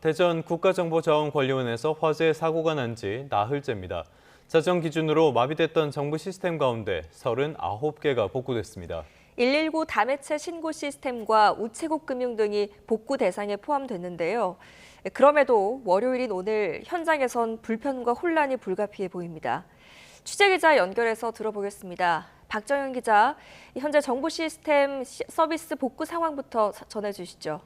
대전 국가정보자원관리원에서 화재 사고가 난 지 나흘째입니다. 자정 기준으로 마비됐던 정부 시스템 가운데 39개가 복구됐습니다. 119 다매체 신고 시스템과 우체국 금융 등이 복구 대상에 포함됐는데요. 그럼에도 월요일인 오늘 현장에선 불편과 혼란이 불가피해 보입니다. 취재기자 연결해서 들어보겠습니다. 박정현 기자, 현재 정부 시스템 서비스 복구 상황부터 전해주시죠.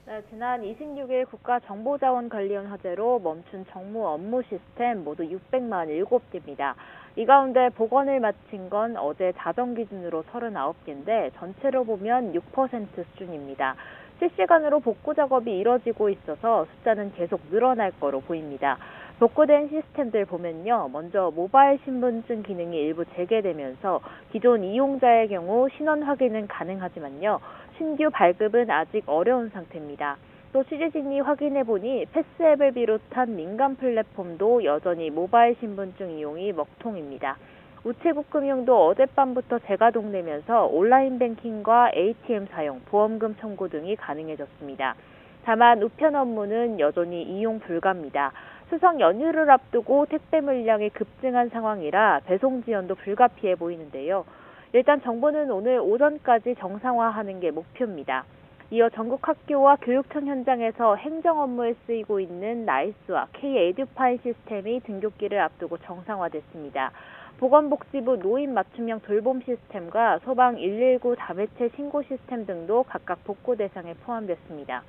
네, 지난 26일 국가정보자원관리원 화재로 멈춘 정무 업무 시스템 모두 600만 7개입니다. 이 가운데 복원을 마친 건 어제 자정 기준으로 39개인데 전체로 보면 6% 수준입니다. 실시간으로 복구 작업이 이뤄지고 있어서 숫자는 계속 늘어날 거로 보입니다. 복구된 시스템들 보면요. 먼저 모바일 신분증 기능이 일부 재개되면서 기존 이용자의 경우 신원 확인은 가능하지만요. 신규 발급은 아직 어려운 상태입니다. 또 취재진이 확인해보니 패스앱을 비롯한 민간 플랫폼도 여전히 모바일 신분증 이용이 먹통입니다. 우체국 금융도 어젯밤부터 재가동되면서 온라인 뱅킹과 ATM 사용, 보험금 청구 등이 가능해졌습니다. 다만 우편 업무는 여전히 이용 불가입니다. 추석 연휴를 앞두고 택배 물량이 급증한 상황이라 배송 지연도 불가피해 보이는데요. 일단 정부는 오늘 오전까지 정상화하는 게 목표입니다. 이어 전국 학교와 교육청 현장에서 행정 업무에 쓰이고 있는 나이스와 K-에듀파일 시스템이 등교길을 앞두고 정상화됐습니다. 보건복지부 노인 맞춤형 돌봄 시스템과 소방 119 다매체 신고 시스템 등도 각각 복구 대상에 포함됐습니다.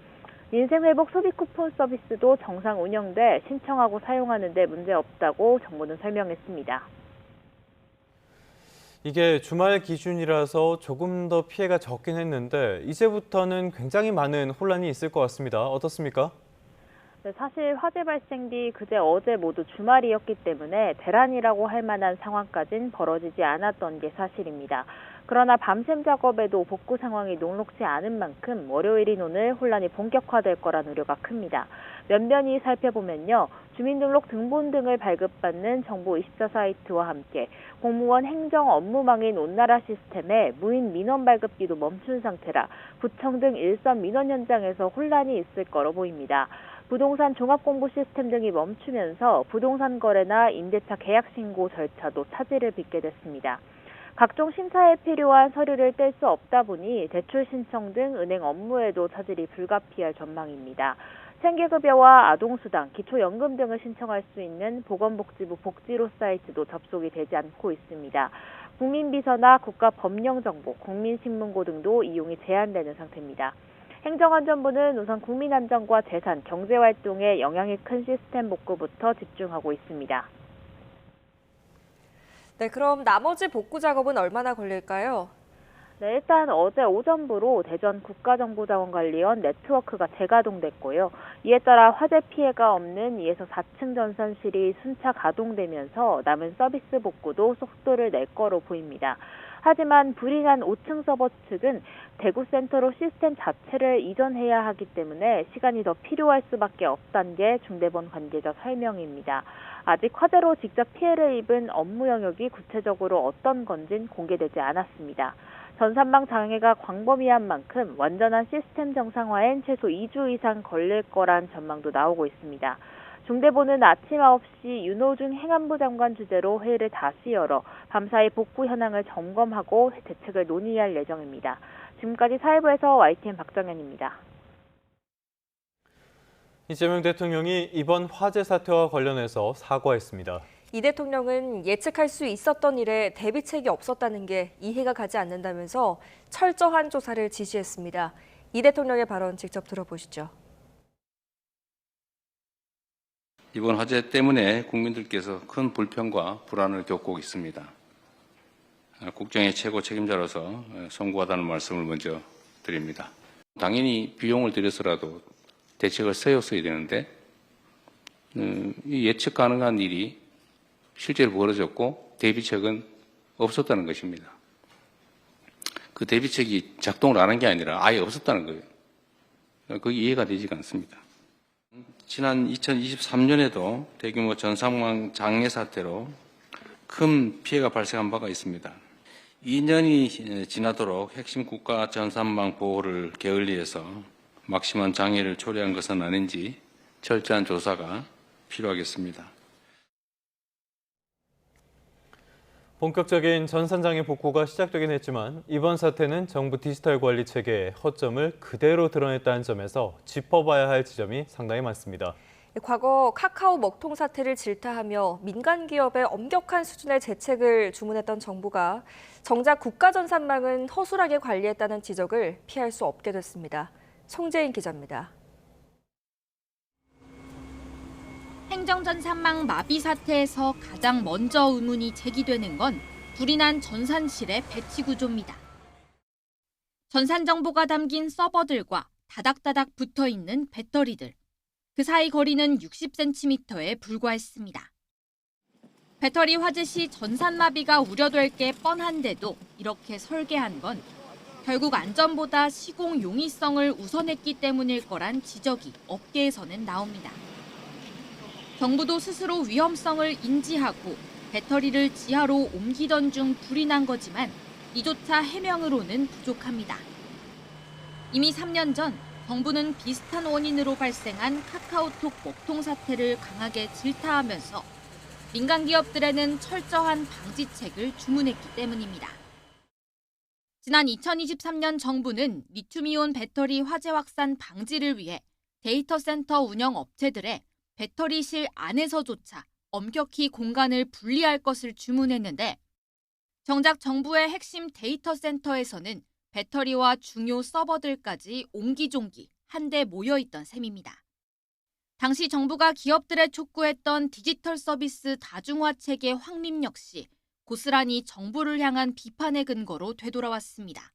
인생회복 소비 쿠폰 서비스도 정상 운영돼 신청하고 사용하는 데 문제없다고 정부는 설명했습니다. 이게 주말 기준이라서 조금 더 피해가 적긴 했는데 이제부터는 굉장히 많은 혼란이 있을 것 같습니다. 어떻습니까? 네, 사실 화재 발생 뒤 그제 어제 모두 주말이었기 때문에 대란이라고 할 만한 상황까진 벌어지지 않았던 게 사실입니다. 그러나 밤샘 작업에도 복구 상황이 녹록지 않은 만큼 월요일인 오늘 혼란이 본격화될 거란 우려가 큽니다. 면면히 살펴보면요. 주민등록 등본 등을 발급받는 정부 24 사이트와 함께 공무원 행정 업무망인 온나라 시스템에 무인 민원 발급기도 멈춘 상태라 구청 등 일선 민원 현장에서 혼란이 있을 거로 보입니다. 부동산 종합공고 시스템 등이 멈추면서 부동산 거래나 임대차 계약 신고 절차도 차질을 빚게 됐습니다. 각종 심사에 필요한 서류를 뗄 수 없다 보니 대출 신청 등 은행 업무에도 차질이 불가피할 전망입니다. 생계급여와 아동수당, 기초연금 등을 신청할 수 있는 보건복지부 복지로 사이트도 접속이 되지 않고 있습니다. 국민비서나 국가법령정보, 국민신문고 등도 이용이 제한되는 상태입니다. 행정안전부는 우선 국민안전과 재산, 경제활동에 영향이 큰 시스템 복구부터 집중하고 있습니다. 네, 그럼 나머지 복구 작업은 얼마나 걸릴까요? 네, 일단 어제 오전부로 대전 국가정보자원관리원 네트워크가 재가동됐고요. 이에 따라 화재 피해가 없는 2에서 4층 전산실이 순차 가동되면서 남은 서비스 복구도 속도를 낼 거로 보입니다. 하지만 불이 난 5층 서버 측은 대구센터로 시스템 자체를 이전해야 하기 때문에 시간이 더 필요할 수밖에 없다는 게 중대본 관계자 설명입니다. 아직 화재로 직접 피해를 입은 업무 영역이 구체적으로 어떤 건진 공개되지 않았습니다. 전산망 장애가 광범위한 만큼 완전한 시스템 정상화엔 최소 2주 이상 걸릴 거란 전망도 나오고 있습니다. 중대본은 아침 9시 윤호중 행안부 장관 주재로 회의를 다시 열어 밤사이 복구 현황을 점검하고 대책을 논의할 예정입니다. 지금까지 사회부에서 YTN 박정현입니다. 이재명 대통령이 이번 화재 사태와 관련해서 사과했습니다. 이 대통령은 예측할 수 있었던 일에 대비책이 없었다는 게 이해가 가지 않는다면서 철저한 조사를 지시했습니다. 이 대통령의 발언 직접 들어보시죠. 이번 화재 때문에 국민들께서 큰 불편과 불안을 겪고 있습니다. 국정의 최고 책임자로서 송구하다는 말씀을 먼저 드립니다. 당연히 비용을 들여서라도 대책을 세웠어야 되는데 이 예측 가능한 일이 실제로 벌어졌고 대비책은 없었다는 것입니다. 그 대비책이 작동을 안 한 게 아니라 아예 없었다는 거예요. 그게 이해가 되지가 않습니다. 지난 2023년에도 대규모 전산망 장애 사태로 큰 피해가 발생한 바가 있습니다. 2년이 지나도록 핵심 국가 전산망 보호를 게을리해서 막심한 장애를 초래한 것은 아닌지 철저한 조사가 필요하겠습니다. 본격적인 전산장애 복구가 시작되긴 했지만 이번 사태는 정부 디지털 관리 체계의 허점을 그대로 드러냈다는 점에서 짚어봐야 할 지점이 상당히 많습니다. 과거 카카오 먹통 사태를 질타하며 민간 기업의 엄격한 수준의 재책을 주문했던 정부가 정작 국가전산망은 허술하게 관리했다는 지적을 피할 수 없게 됐습니다. 송재인 기자입니다. 행정전산망 마비 사태에서 가장 먼저 의문이 제기되는 건 불이 난 전산실의 배치 구조입니다. 전산 정보가 담긴 서버들과 다닥다닥 붙어있는 배터리들. 그 사이 거리는 60cm에 불과했습니다. 배터리 화재 시 전산 마비가 우려될 게 뻔한데도 이렇게 설계한 건 결국 안전보다 시공 용이성을 우선했기 때문일 거란 지적이 업계에서는 나옵니다. 정부도 스스로 위험성을 인지하고 배터리를 지하로 옮기던 중 불이 난 거지만 이조차 해명으로는 부족합니다. 이미 3년 전 정부는 비슷한 원인으로 발생한 카카오톡 먹통 사태를 강하게 질타하면서 민간 기업들에는 철저한 방지책을 주문했기 때문입니다. 지난 2023년 정부는 리튬이온 배터리 화재 확산 방지를 위해 데이터 센터 운영 업체들의 배터리실 안에서조차 엄격히 공간을 분리할 것을 주문했는데 정작 정부의 핵심 데이터 센터에서는 배터리와 중요 서버들까지 옹기종기 한데 모여있던 셈입니다. 당시 정부가 기업들에 촉구했던 디지털 서비스 다중화 체계 확립 역시 고스란히 정부를 향한 비판의 근거로 되돌아왔습니다.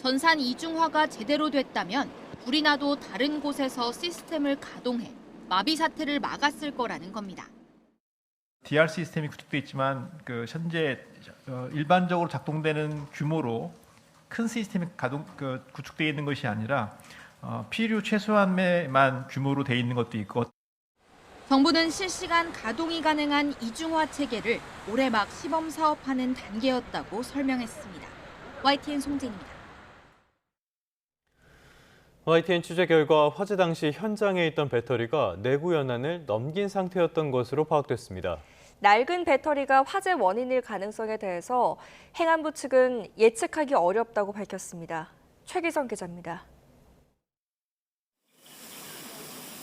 전산 이중화가 제대로 됐다면 불이 나도 다른 곳에서 시스템을 가동해 마비 사태를 막았을 거라는 겁니다. DR 시스템이 구축돼 있지만 현재 일반적으로 작동되는 규모로 큰 시스템이 구축되어 있는 것이 아니라 필요 최소한만 규모로 되어 있는 것도 있고. 정부는 실시간 가동이 가능한 이중화 체계를 올해 막 시범 사업하는 단계였다고 설명했습니다. YTN 송진입니다. YTN 취재 결과 화재 당시 현장에 있던 배터리가 내구 연한을 넘긴 상태였던 것으로 파악됐습니다. 낡은 배터리가 화재 원인일 가능성에 대해서 행안부 측은 예측하기 어렵다고 밝혔습니다. 최기성 기자입니다.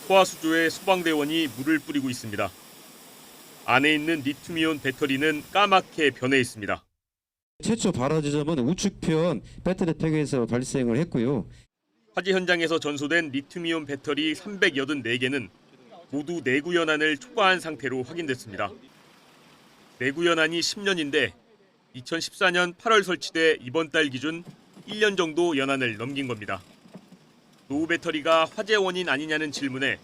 포화수조에 소방대원이 물을 뿌리고 있습니다. 안에 있는 리튬이온 배터리는 까맣게 변해 있습니다. 최초 발화 지점은 우측편 배터리 팩에서 발생을 했고요. 화재 현장에서 전소된 리튬이온 배터리 384개는 모두 내구 연한을 초과한 상태로 확인됐습니다. 내구 연한이 10년인데 2014년 8월 설치돼 이번 달 기준 1년 정도 연한을 넘긴 겁니다. 노후 배터리가 화재 원인 아니냐는 질문에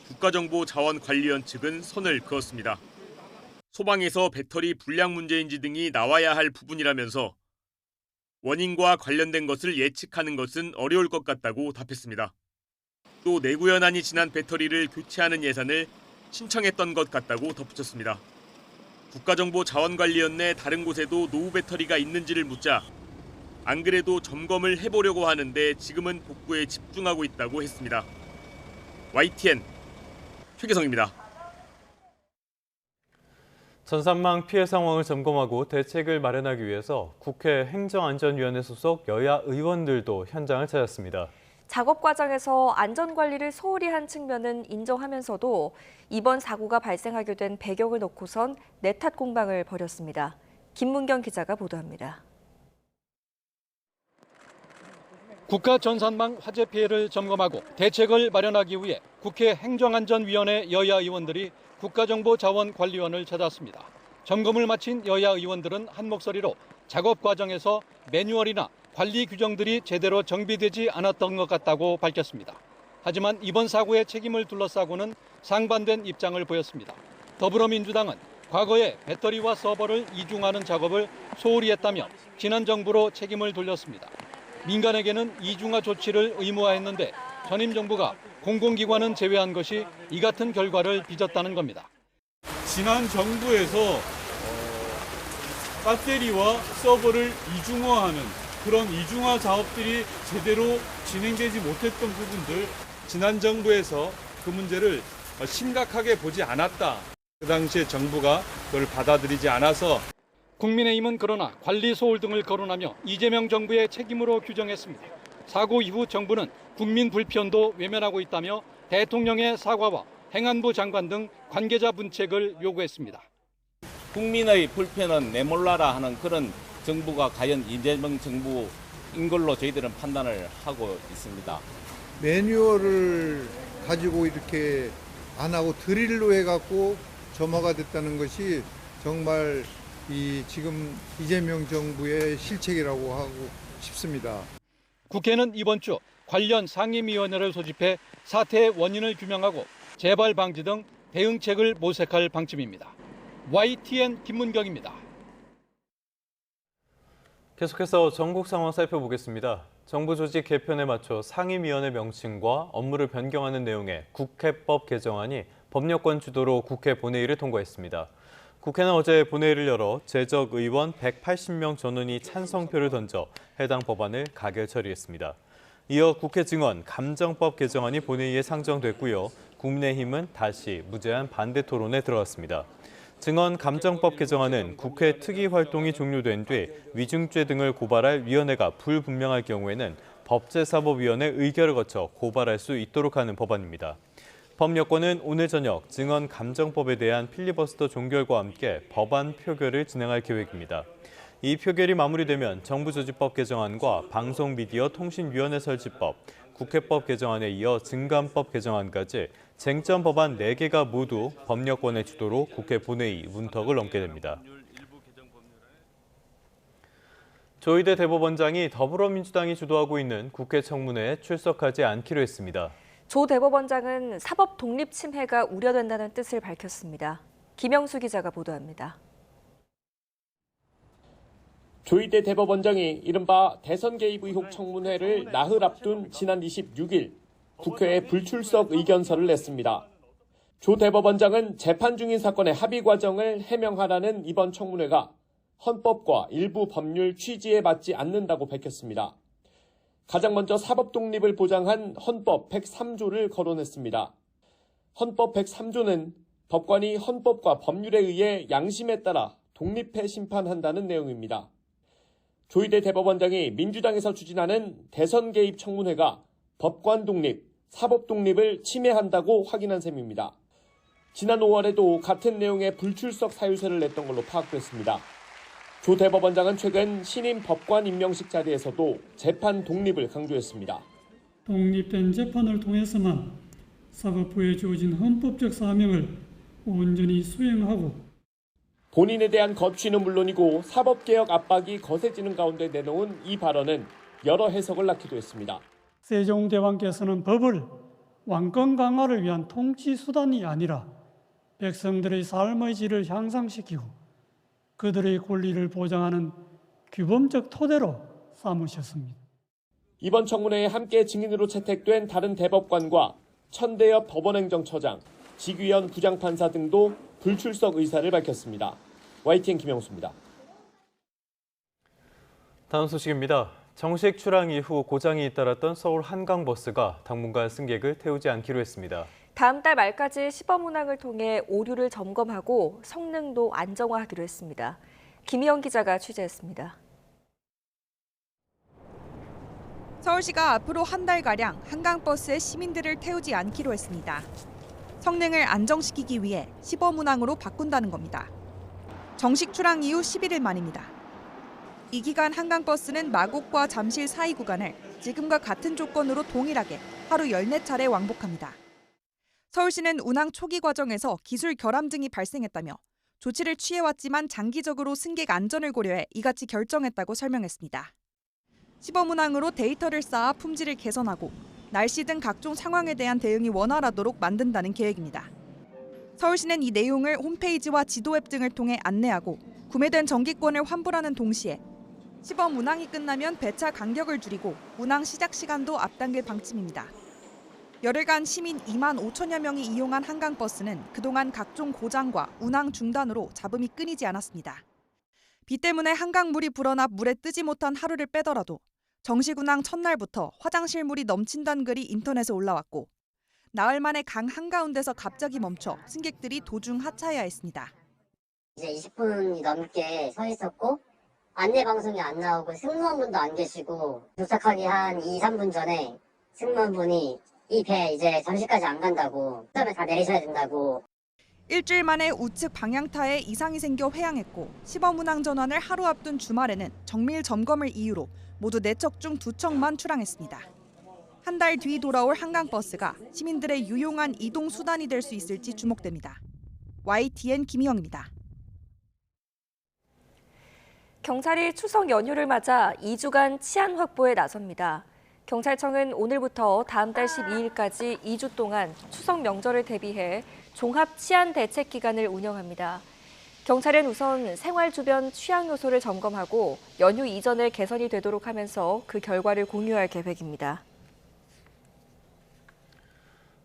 국가정보자원관리원 측은 선을 그었습니다. 소방에서 배터리 불량 문제인지 등이 나와야 할 부분이라면서 원인과 관련된 것을 예측하는 것은 어려울 것 같다고 답했습니다. 또 내구 연한이 지난 배터리를 교체하는 예산을 신청했던 것 같다고 덧붙였습니다. 국가정보자원관리원 내 다른 곳에도 노후 배터리가 있는지를 묻자 안 그래도 점검을 해보려고 하는데 지금은 복구에 집중하고 있다고 했습니다. YTN 최기성입니다. 전산망 피해 상황을 점검하고 대책을 마련하기 위해서 국회 행정안전위원회 소속 여야 의원들도 현장을 찾았습니다. 작업 과정에서 안전관리를 소홀히 한 측면은 인정하면서도 이번 사고가 발생하게 된 배경을 놓고선 내탓 공방을 벌였습니다. 김문경 기자가 보도합니다. 국가 전산망 화재 피해를 점검하고 대책을 마련하기 위해 국회 행정안전위원회 여야 의원들이 국가정보자원관리원을 찾았습니다. 점검을 마친 여야 의원들은 한 목소리로 작업 과정에서 매뉴얼이나 관리 규정들이 제대로 정비되지 않았던 것 같다고 밝혔습니다. 하지만 이번 사고의 책임을 둘러싸고는 상반된 입장을 보였습니다. 더불어민주당은 과거에 배터리와 서버를 이중하는 작업을 소홀히 했다며 지난 정부로 책임을 돌렸습니다. 민간에게는 이중화 조치를 의무화했는데 전임 정부가 공공기관은 제외한 것이 이 같은 결과를 빚었다는 겁니다. 지난 정부에서 배터리와 서버를 이중화하는 그런 이중화 사업들이 제대로 진행되지 못했던 부분들, 지난 정부에서 그 문제를 심각하게 보지 않았다. 그 당시에 정부가 그걸 받아들이지 않아서. 국민의힘은 그러나 관리 소홀 등을 거론하며 이재명 정부의 책임으로 규정했습니다. 사고 이후 정부는 국민 불편도 외면하고 있다며 대통령의 사과와 행안부 장관 등 관계자 문책을 요구했습니다. 국민의 불편은 내몰라라 하는 그런 정부가 과연 이재명 정부인 걸로 저희들은 판단을 하고 있습니다. 매뉴얼을 가지고 이렇게 안 하고 드릴로 해갖고 점화가 됐다는 것이 정말 지금 이재명 정부의 실책이라고 하고 싶습니다. 국회는 이번 주 관련 상임위원회를 소집해 사태의 원인을 규명하고 재발 방지 등 대응책을 모색할 방침입니다. YTN 김문경입니다. 계속해서 전국 상황 살펴보겠습니다. 정부 조직 개편에 맞춰 상임위원회 명칭과 업무를 변경하는 내용의 국회법 개정안이 법력권 주도로 국회 본회의를 통과했습니다. 국회는 어제 본회의를 열어 재적 의원 180명 전원이 찬성표를 던져 해당 법안을 가결 처리했습니다. 이어 국회 증언 감정법 개정안이 본회의에 상정됐고요. 국민의힘은 다시 무제한 반대 토론에 들어갔습니다. 증언 감정법 개정안은 국회 특위 활동이 종료된 뒤 위증죄 등을 고발할 위원회가 불분명할 경우에는 법제사법위원회 의결을 거쳐 고발할 수 있도록 하는 법안입니다. 법여권은 오늘 저녁 증언 감정법에 대한 필리버스터 종결과 함께 법안 표결을 진행할 계획입니다. 이 표결이 마무리되면 정부조직법 개정안과 방송미디어통신위원회 설치법, 국회법 개정안에 이어 증감법 개정안까지 쟁점 법안 4개가 모두 법여권의 주도로 국회 본회의 문턱을 넘게 됩니다. 조희대 대법원장이 더불어민주당이 주도하고 있는 국회 청문회에 출석하지 않기로 했습니다. 조 대법원장은 사법 독립 침해가 우려된다는 뜻을 밝혔습니다. 김영수 기자가 보도합니다. 조희대 대법원장이 이른바 대선 개입 의혹 청문회를 나흘 앞둔 지난 26일 국회에 불출석 의견서를 냈습니다. 조 대법원장은 재판 중인 사건의 합의 과정을 해명하라는 이번 청문회가 헌법과 일부 법률 취지에 맞지 않는다고 밝혔습니다. 가장 먼저 사법 독립을 보장한 헌법 103조를 거론했습니다. 헌법 103조는 법관이 헌법과 법률에 의해 양심에 따라 독립해 심판한다는 내용입니다. 조희대 대법원장이 민주당에서 추진하는 대선 개입 청문회가 법관 독립, 사법 독립을 침해한다고 확인한 셈입니다. 지난 5월에도 같은 내용의 불출석 사유서를 냈던 걸로 파악됐습니다. 조 대법원장은 최근 신임 법관 임명식 자리에서도 재판 독립을 강조했습니다. 독립된 재판을 통해서만 사법부에 주어진 헌법적 사명을 온전히 수행하고 본인에 대한 거취는 물론이고 사법개혁 압박이 거세지는 가운데 내놓은 이 발언은 여러 해석을 낳기도 했습니다. 세종대왕께서는 법을 왕권 강화를 위한 통치 수단이 아니라 백성들의 삶의 질을 향상시키고 그들의 권리를 보장하는 규범적 토대로 삼으셨습니다. 이번 청문회에 함께 증인으로 채택된 다른 대법관과 천대엽 법원행정처장, 지규현 부장판사 등도 불출석 의사를 밝혔습니다. YTN 김영수입니다. 다음 소식입니다. 정식 출항 이후 고장이 잇따랐던 서울 한강버스가 당분간 승객을 태우지 않기로 했습니다. 다음 달 말까지 시범 운항을 통해 오류를 점검하고 성능도 안정화하기로 했습니다. 김희영 기자가 취재했습니다. 서울시가 앞으로 한 달가량 한강버스에 시민들을 태우지 않기로 했습니다. 성능을 안정시키기 위해 시범 운항으로 바꾼다는 겁니다. 정식 출항 이후 11일 만입니다. 이 기간 한강버스는 마곡과 잠실 사이 구간을 지금과 같은 조건으로 동일하게 하루 14차례 왕복합니다. 서울시는 운항 초기 과정에서 기술 결함 등이 발생했다며 조치를 취해왔지만 장기적으로 승객 안전을 고려해 이같이 결정했다고 설명했습니다. 시범 운항으로 데이터를 쌓아 품질을 개선하고 날씨 등 각종 상황에 대한 대응이 원활하도록 만든다는 계획입니다. 서울시는 이 내용을 홈페이지와 지도 앱 등을 통해 안내하고 구매된 정기권을 환불하는 동시에 시범 운항이 끝나면 배차 간격을 줄이고 운항 시작 시간도 앞당길 방침입니다. 열흘간 시민 2만 5천여 명이 이용한 한강버스는 그동안 각종 고장과 운항 중단으로 잡음이 끊이지 않았습니다. 비 때문에 한강물이 불어나 물에 뜨지 못한 하루를 빼더라도 정식 운항 첫날부터 화장실 물이 넘친다는 글이 인터넷에 올라왔고 나흘 만에 강 한가운데서 갑자기 멈춰 승객들이 도중 하차해야 했습니다. 이제 20분이 넘게 서 있었고 안내 방송이 안 나오고 승무원분도 안 계시고 도착하기 한 2, 3분 전에 승무원분이 이 배 이제 전시까지 안 간다고 수업에 다 내리셔야 된다고. 일주일 만에 우측 방향타에 이상이 생겨 회항했고 시범 운항 전환을 하루 앞둔 주말에는 정밀 점검을 이유로 모두 4척 중 2척만 출항했습니다. 한 달 뒤 돌아올 한강버스가 시민들의 유용한 이동 수단이 될 수 있을지 주목됩니다. YTN 김희영입니다. 경찰이 추석 연휴를 맞아 2주간 치안 확보에 나섭니다. 경찰청은 오늘부터 다음 달 12일까지 2주 동안 추석 명절을 대비해 종합 치안 대책 기간을 운영합니다. 경찰은 우선 생활 주변 취약 요소를 점검하고 연휴 이전에 개선이 되도록 하면서 그 결과를 공유할 계획입니다.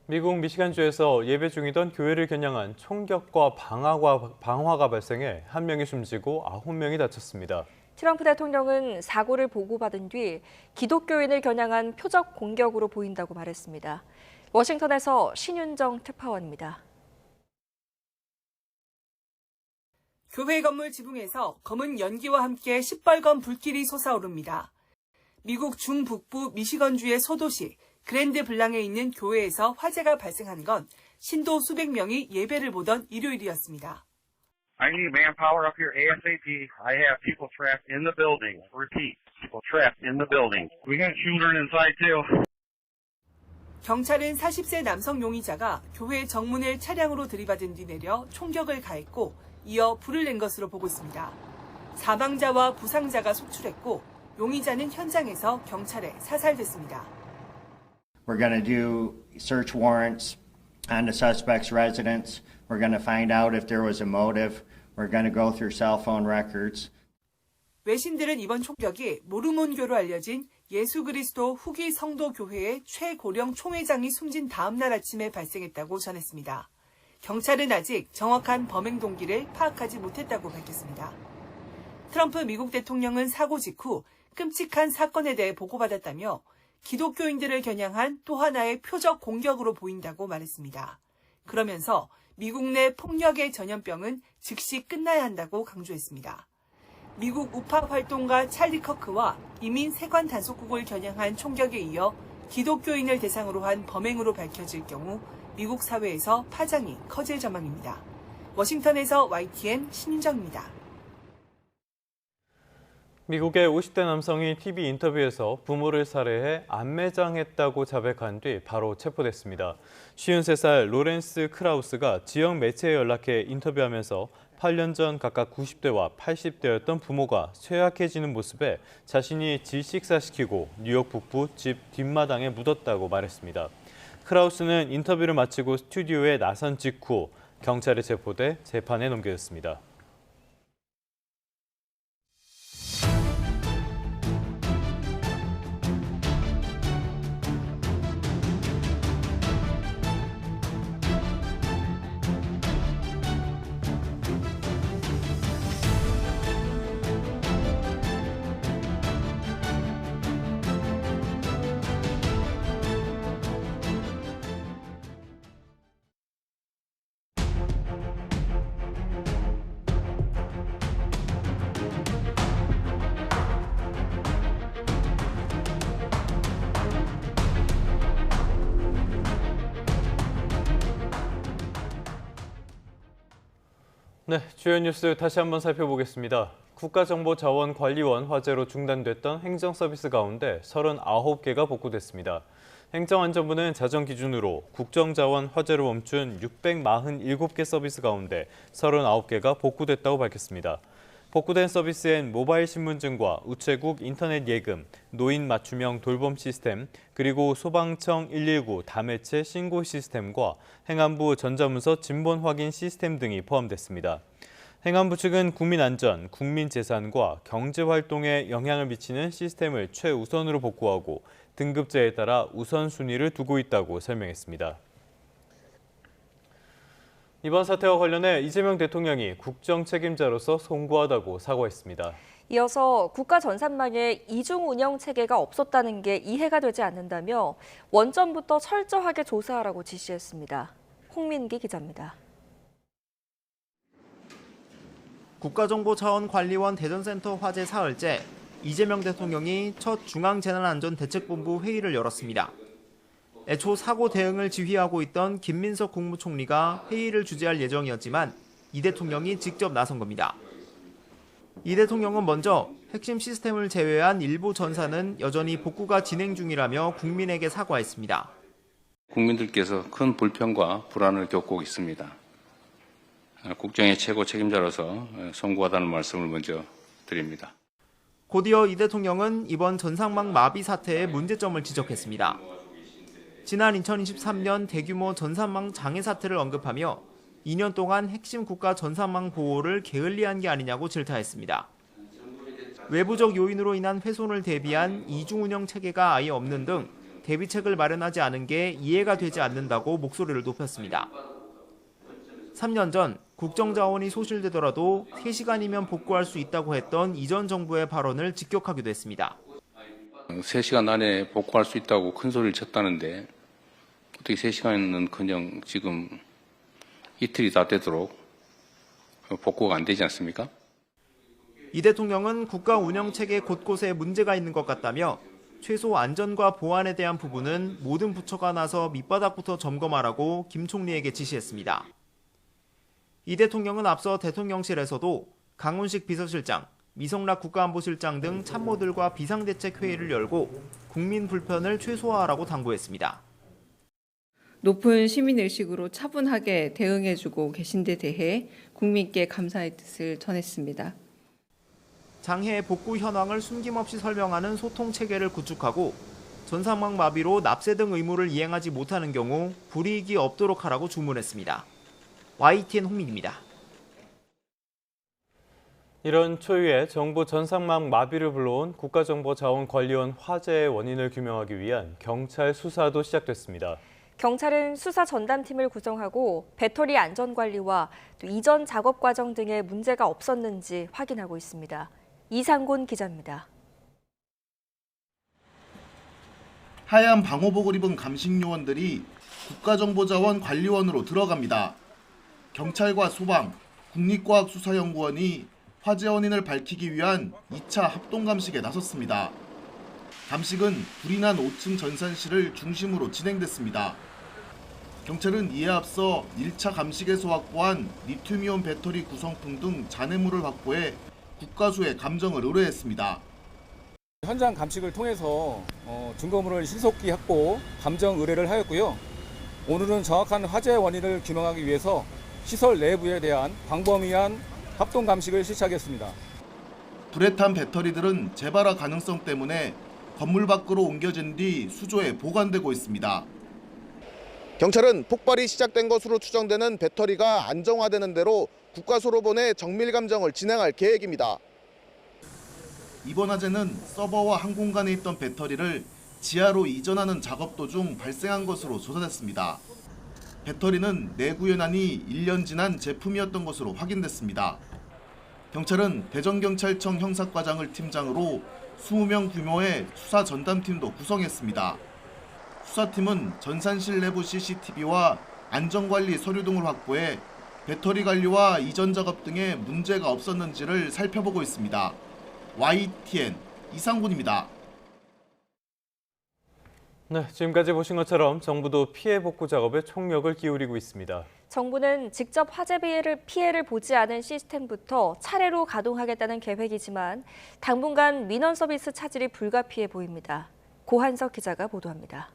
미국 미시간주에서 예배 중이던 교회를 겨냥한 총격과 방화가 발생해 1명이 숨지고 9명이 다쳤습니다. 트럼프 대통령은 사고를 보고받은 뒤 기독교인을 겨냥한 표적 공격으로 보인다고 말했습니다. 워싱턴에서 신윤정 특파원입니다. 교회 건물 지붕에서 검은 연기와 함께 시뻘건 불길이 솟아오릅니다. 미국 중북부 미시건주의 소도시 그랜드 블랑에 있는 교회에서 화재가 발생한 건 신도 수백 명이 예배를 보던 일요일이었습니다. I need manpower up here ASAP. I have people trapped in the building. Repeat, people trapped in the building. We got children inside too. 경찰은 40세 남성 용의자가 교회 정문을 차량으로 들이받은 뒤 내려 총격을 가했고 이어 불을 낸 것으로 보고 있습니다. 사망자와 부상자가 속출했고 용의자는 현장에서 경찰에 사살됐습니다. We're going to do search warrants on the suspect's residence. We're going to find out if there was a motive. We're going to go through cell phone records. 외신들은 이번 총격이 모르몬교로 알려진 예수 그리스도 후기 성도 교회의 최고령 총회장이 숨진 다음 날 아침에 발생했다고 전했습니다. 경찰은 아직 정확한 범행 동기를 파악하지 못했다고 밝혔습니다. 트럼프 미국 대통령은 사고 직후 끔찍한 사건에 대해 보고받았다며 기독교인들을 겨냥한 또 하나의 표적 공격으로 보인다고 말했습니다. 그러면서 미국 내 폭력의 전염병은 즉시 끝나야 한다고 강조했습니다. 미국 우파 활동가 찰리 커크와 이민 세관 단속국을 겨냥한 총격에 이어 기독교인을 대상으로 한 범행으로 밝혀질 경우 미국 사회에서 파장이 커질 전망입니다. 워싱턴에서 YTN 신윤정입니다. 미국의 50대 남성이 TV 인터뷰에서 부모를 살해해 안매장했다고 자백한 뒤 바로 체포됐습니다. 53살 로렌스 크라우스가 지역 매체에 연락해 인터뷰하면서 8년 전 각각 90대와 80대였던 부모가 쇠약해지는 모습에 자신이 질식사시키고 뉴욕 북부 집 뒷마당에 묻었다고 말했습니다. 크라우스는 인터뷰를 마치고 스튜디오에 나선 직후 경찰에 체포돼 재판에 넘겨졌습니다. 네, 주요 뉴스 다시 한번 살펴보겠습니다. 국가정보자원관리원 화재로 중단됐던 행정서비스 가운데 39개가 복구됐습니다. 행정안전부는 자정 기준으로 국정자원 화재로 멈춘 647개 서비스 가운데 39개가 복구됐다고 밝혔습니다. 복구된 서비스엔 모바일 신분증과 우체국 인터넷 예금, 노인 맞춤형 돌봄 시스템, 그리고 소방청 119 다매체 신고 시스템과 행안부 전자문서 진본 확인 시스템 등이 포함됐습니다. 행안부 측은 국민안전, 국민재산과 경제활동에 영향을 미치는 시스템을 최우선으로 복구하고 등급제에 따라 우선순위를 두고 있다고 설명했습니다. 이번 사태와 관련해 이재명 대통령이 국정 책임자로서 송구하다고 사과했습니다. 이어서 국가 전산망에 이중 운영 체계가 없었다는 게 이해가 되지 않는다며 원점부터 철저하게 조사하라고 지시했습니다. 홍민기 기자입니다. 국가정보자원관리원 대전센터 화재 사흘째 이재명 대통령이 첫 중앙재난안전대책본부 회의를 열었습니다. 애초 사고 대응을 지휘하고 있던 김민석 국무총리가 회의를 주재할 예정이었지만 이 대통령이 직접 나선 겁니다. 이 대통령은 먼저 핵심 시스템을 제외한 일부 전사는 여전히 복구가 진행 중이라며 국민에게 사과했습니다. 국민들께서 큰 불편과 불안을 겪고 있습니다. 국정의 최고 책임자로서 송구하다는 말씀을 먼저 드립니다. 곧이어 이 대통령은 이번 전상망 마비 사태의 문제점을 지적했습니다. 지난 2023년 대규모 전산망 장애 사태를 언급하며 2년 동안 핵심 국가 전산망 보호를 게을리한 게 아니냐고 질타했습니다. 외부적 요인으로 인한 훼손을 대비한 이중 운영 체계가 아예 없는 등 대비책을 마련하지 않은 게 이해가 되지 않는다고 목소리를 높였습니다. 3년 전 국정자원이 소실되더라도 3시간이면 복구할 수 있다고 했던 이전 정부의 발언을 직격하기도 했습니다. 3시간 안에 복구할 수 있다고 큰 소리를 쳤다는데 어떻게 3시간은 그냥 지금 이틀이 다 되도록 복구가 안 되지 않습니까? 이 대통령은 국가 운영체계 곳곳에 문제가 있는 것 같다며 최소 안전과 보안에 대한 부분은 모든 부처가 나서 밑바닥부터 점검하라고 김 총리에게 지시했습니다. 이 대통령은 앞서 대통령실에서도 강훈식 비서실장, 미성락 국가안보실장 등 참모들과 비상대책회의를 열고 국민 불편을 최소화하라고 당부했습니다. 높은 시민의식으로 차분하게 대응해주고 계신 데 대해 국민께 감사의 뜻을 전했습니다. 장애 복구 현황을 숨김없이 설명하는 소통체계를 구축하고 전산망 마비로 납세 등 의무를 이행하지 못하는 경우 불이익이 없도록 하라고 주문했습니다. YTN 홍민기입니다. 이런 초유의 정부 전산망 마비를 불러온 국가정보자원관리원 화재의 원인을 규명하기 위한 경찰 수사도 시작됐습니다. 경찰은 수사 전담팀을 구성하고 배터리 안전관리와 또 이전 작업 과정 등에 문제가 없었는지 확인하고 있습니다. 이상곤 기자입니다. 하얀 방호복을 입은 감식 요원들이 국가정보자원관리원으로 들어갑니다. 경찰과 소방, 국립과학수사연구원이 화재 원인을 밝히기 위한 2차 합동감식에 나섰습니다. 감식은 불이 난 5층 전산실을 중심으로 진행됐습니다. 경찰은 이에 앞서 1차 감식에서 확보한 리튬이온 배터리 구성품 등 잔해물을 확보해 국가수에 감정을 의뢰했습니다. 현장 감식을 통해서 증거물을 신속히 확보, 감정 의뢰를 하였고요. 오늘은 정확한 화재 원인을 규명하기 위해서 시설 내부에 대한 광범위한 합동 감식을 실시하겠습니다. 불에 탄 배터리들은 재발화 가능성 때문에 건물 밖으로 옮겨진 뒤 수조에 보관되고 있습니다. 경찰은 폭발이 시작된 것으로 추정되는 배터리가 안정화되는 대로 국가수로 보내 정밀 감정을 진행할 계획입니다. 이번 화재는 서버와 한 공간에 있던 배터리를 지하로 이전하는 작업 도중 발생한 것으로 조사됐습니다. 배터리는 내구연한이 1년 지난 제품이었던 것으로 확인됐습니다. 경찰은 대전경찰청 형사과장을 팀장으로 20명 규모의 수사 전담팀도 구성했습니다. 수사팀은 전산실 내부 CCTV와 안전관리 서류 등을 확보해 배터리 관리와 이전 작업 등에 문제가 없었는지를 살펴보고 있습니다. YTN 이상군입니다. 네, 지금까지 보신 것처럼 정부도 피해 복구 작업에 총력을 기울이고 있습니다. 정부는 직접 화재 피해를 보지 않은 시스템부터 차례로 가동하겠다는 계획이지만 당분간 민원 서비스 차질이 불가피해 보입니다. 고한석 기자가 보도합니다.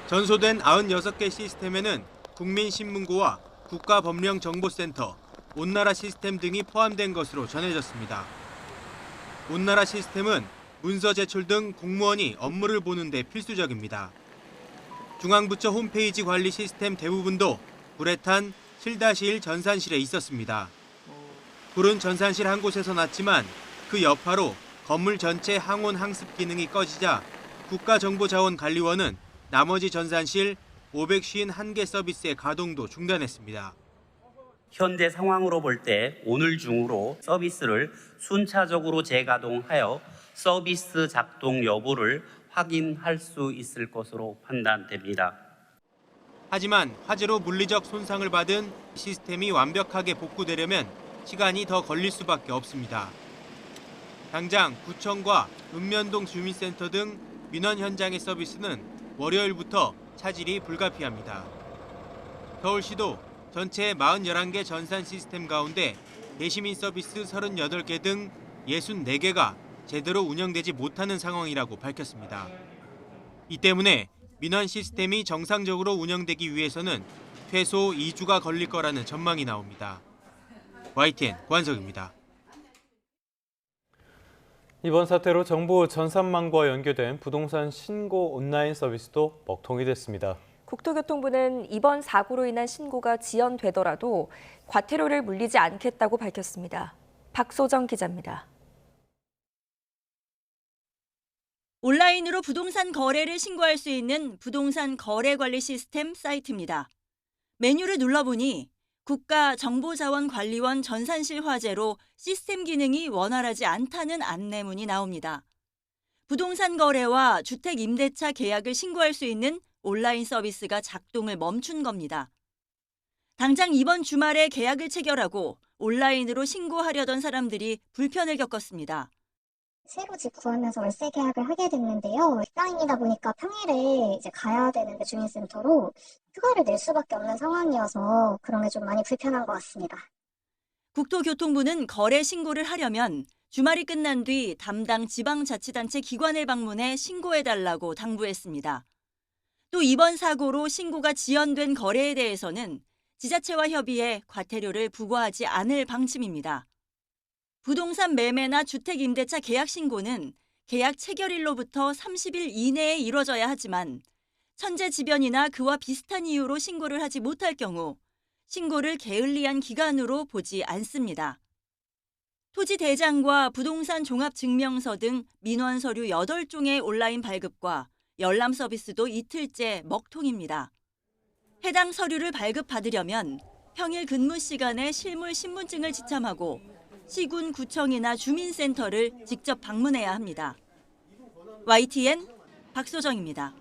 전소된 96개 시스템에는 국민신문고와 국가법령정보센터, 온나라 시스템 등이 포함된 것으로 전해졌습니다. 온나라 시스템은 문서 제출 등 공무원이 업무를 보는 데 필수적입니다. 중앙부처 홈페이지 관리 시스템 대부분도 불에 탄 7-1 전산실에 있었습니다. 불은 전산실 한 곳에서 났지만 그 여파로 건물 전체 항온 항습 기능이 꺼지자 국가정보자원관리원은 나머지 전산실 551개 서비스의 가동도 중단했습니다. 현재 상황으로 볼 때 오늘 중으로 서비스를 순차적으로 재가동하여 서비스 작동 여부를 확인할 수 있을 것으로 판단됩니다. 하지만 화재로 물리적 손상을 받은 시스템이 완벽하게 복구되려면 시간이 더 걸릴 수밖에 없습니다. 당장 구청과 읍면동 주민센터 등 민원 현장의 서비스는 월요일부터 차질이 불가피합니다. 서울시도 전체 41개 전산 시스템 가운데 대시민 서비스 38개 등 64개가 제대로 운영되지 못하는 상황이라고 밝혔습니다. 이 때문에 민원 시스템이 정상적으로 운영되기 위해서는 최소 2주가 걸릴 거라는 전망이 나옵니다. YTN 고한석입니다. 이번 사태로 정부 전산망과 연계된 부동산 신고 온라인 서비스도 먹통이 됐습니다. 국토교통부는 이번 사고로 인한 신고가 지연되더라도 과태료를 물리지 않겠다고 밝혔습니다. 박소정 기자입니다. 온라인으로 부동산 거래를 신고할 수 있는 부동산 거래 관리 시스템 사이트입니다. 메뉴를 눌러보니 국가정보자원관리원 전산실 화재로 시스템 기능이 원활하지 않다는 안내문이 나옵니다. 부동산 거래와 주택 임대차 계약을 신고할 수 있는 온라인 서비스가 작동을 멈춘 겁니다. 당장 이번 주말에 계약을 체결하고 온라인으로 신고하려던 사람들이 불편을 겪었습니다. 새로 집 구하면서 월세 계약을 하게 됐는데요. 직장인이다 보니까 평일에 이제 가야 되는데 주민센터로 휴가를 낼 수밖에 없는 상황이어서 그런 게 좀 많이 불편한 것 같습니다. 국토교통부는 거래 신고를 하려면 주말이 끝난 뒤 담당 지방자치단체 기관을 방문해 신고해달라고 당부했습니다. 또 이번 사고로 신고가 지연된 거래에 대해서는 지자체와 협의해 과태료를 부과하지 않을 방침입니다. 부동산 매매나 주택 임대차 계약 신고는 계약 체결일로부터 30일 이내에 이뤄져야 하지만 천재지변이나 그와 비슷한 이유로 신고를 하지 못할 경우 신고를 게을리한 기간으로 보지 않습니다. 토지대장과 부동산 종합증명서 등 민원 서류 8종의 온라인 발급과 열람 서비스도 이틀째 먹통입니다. 해당 서류를 발급받으려면 평일 근무 시간에 실물 신분증을 지참하고 시군 구청이나 주민센터를 직접 방문해야 합니다. YTN 박소정입니다.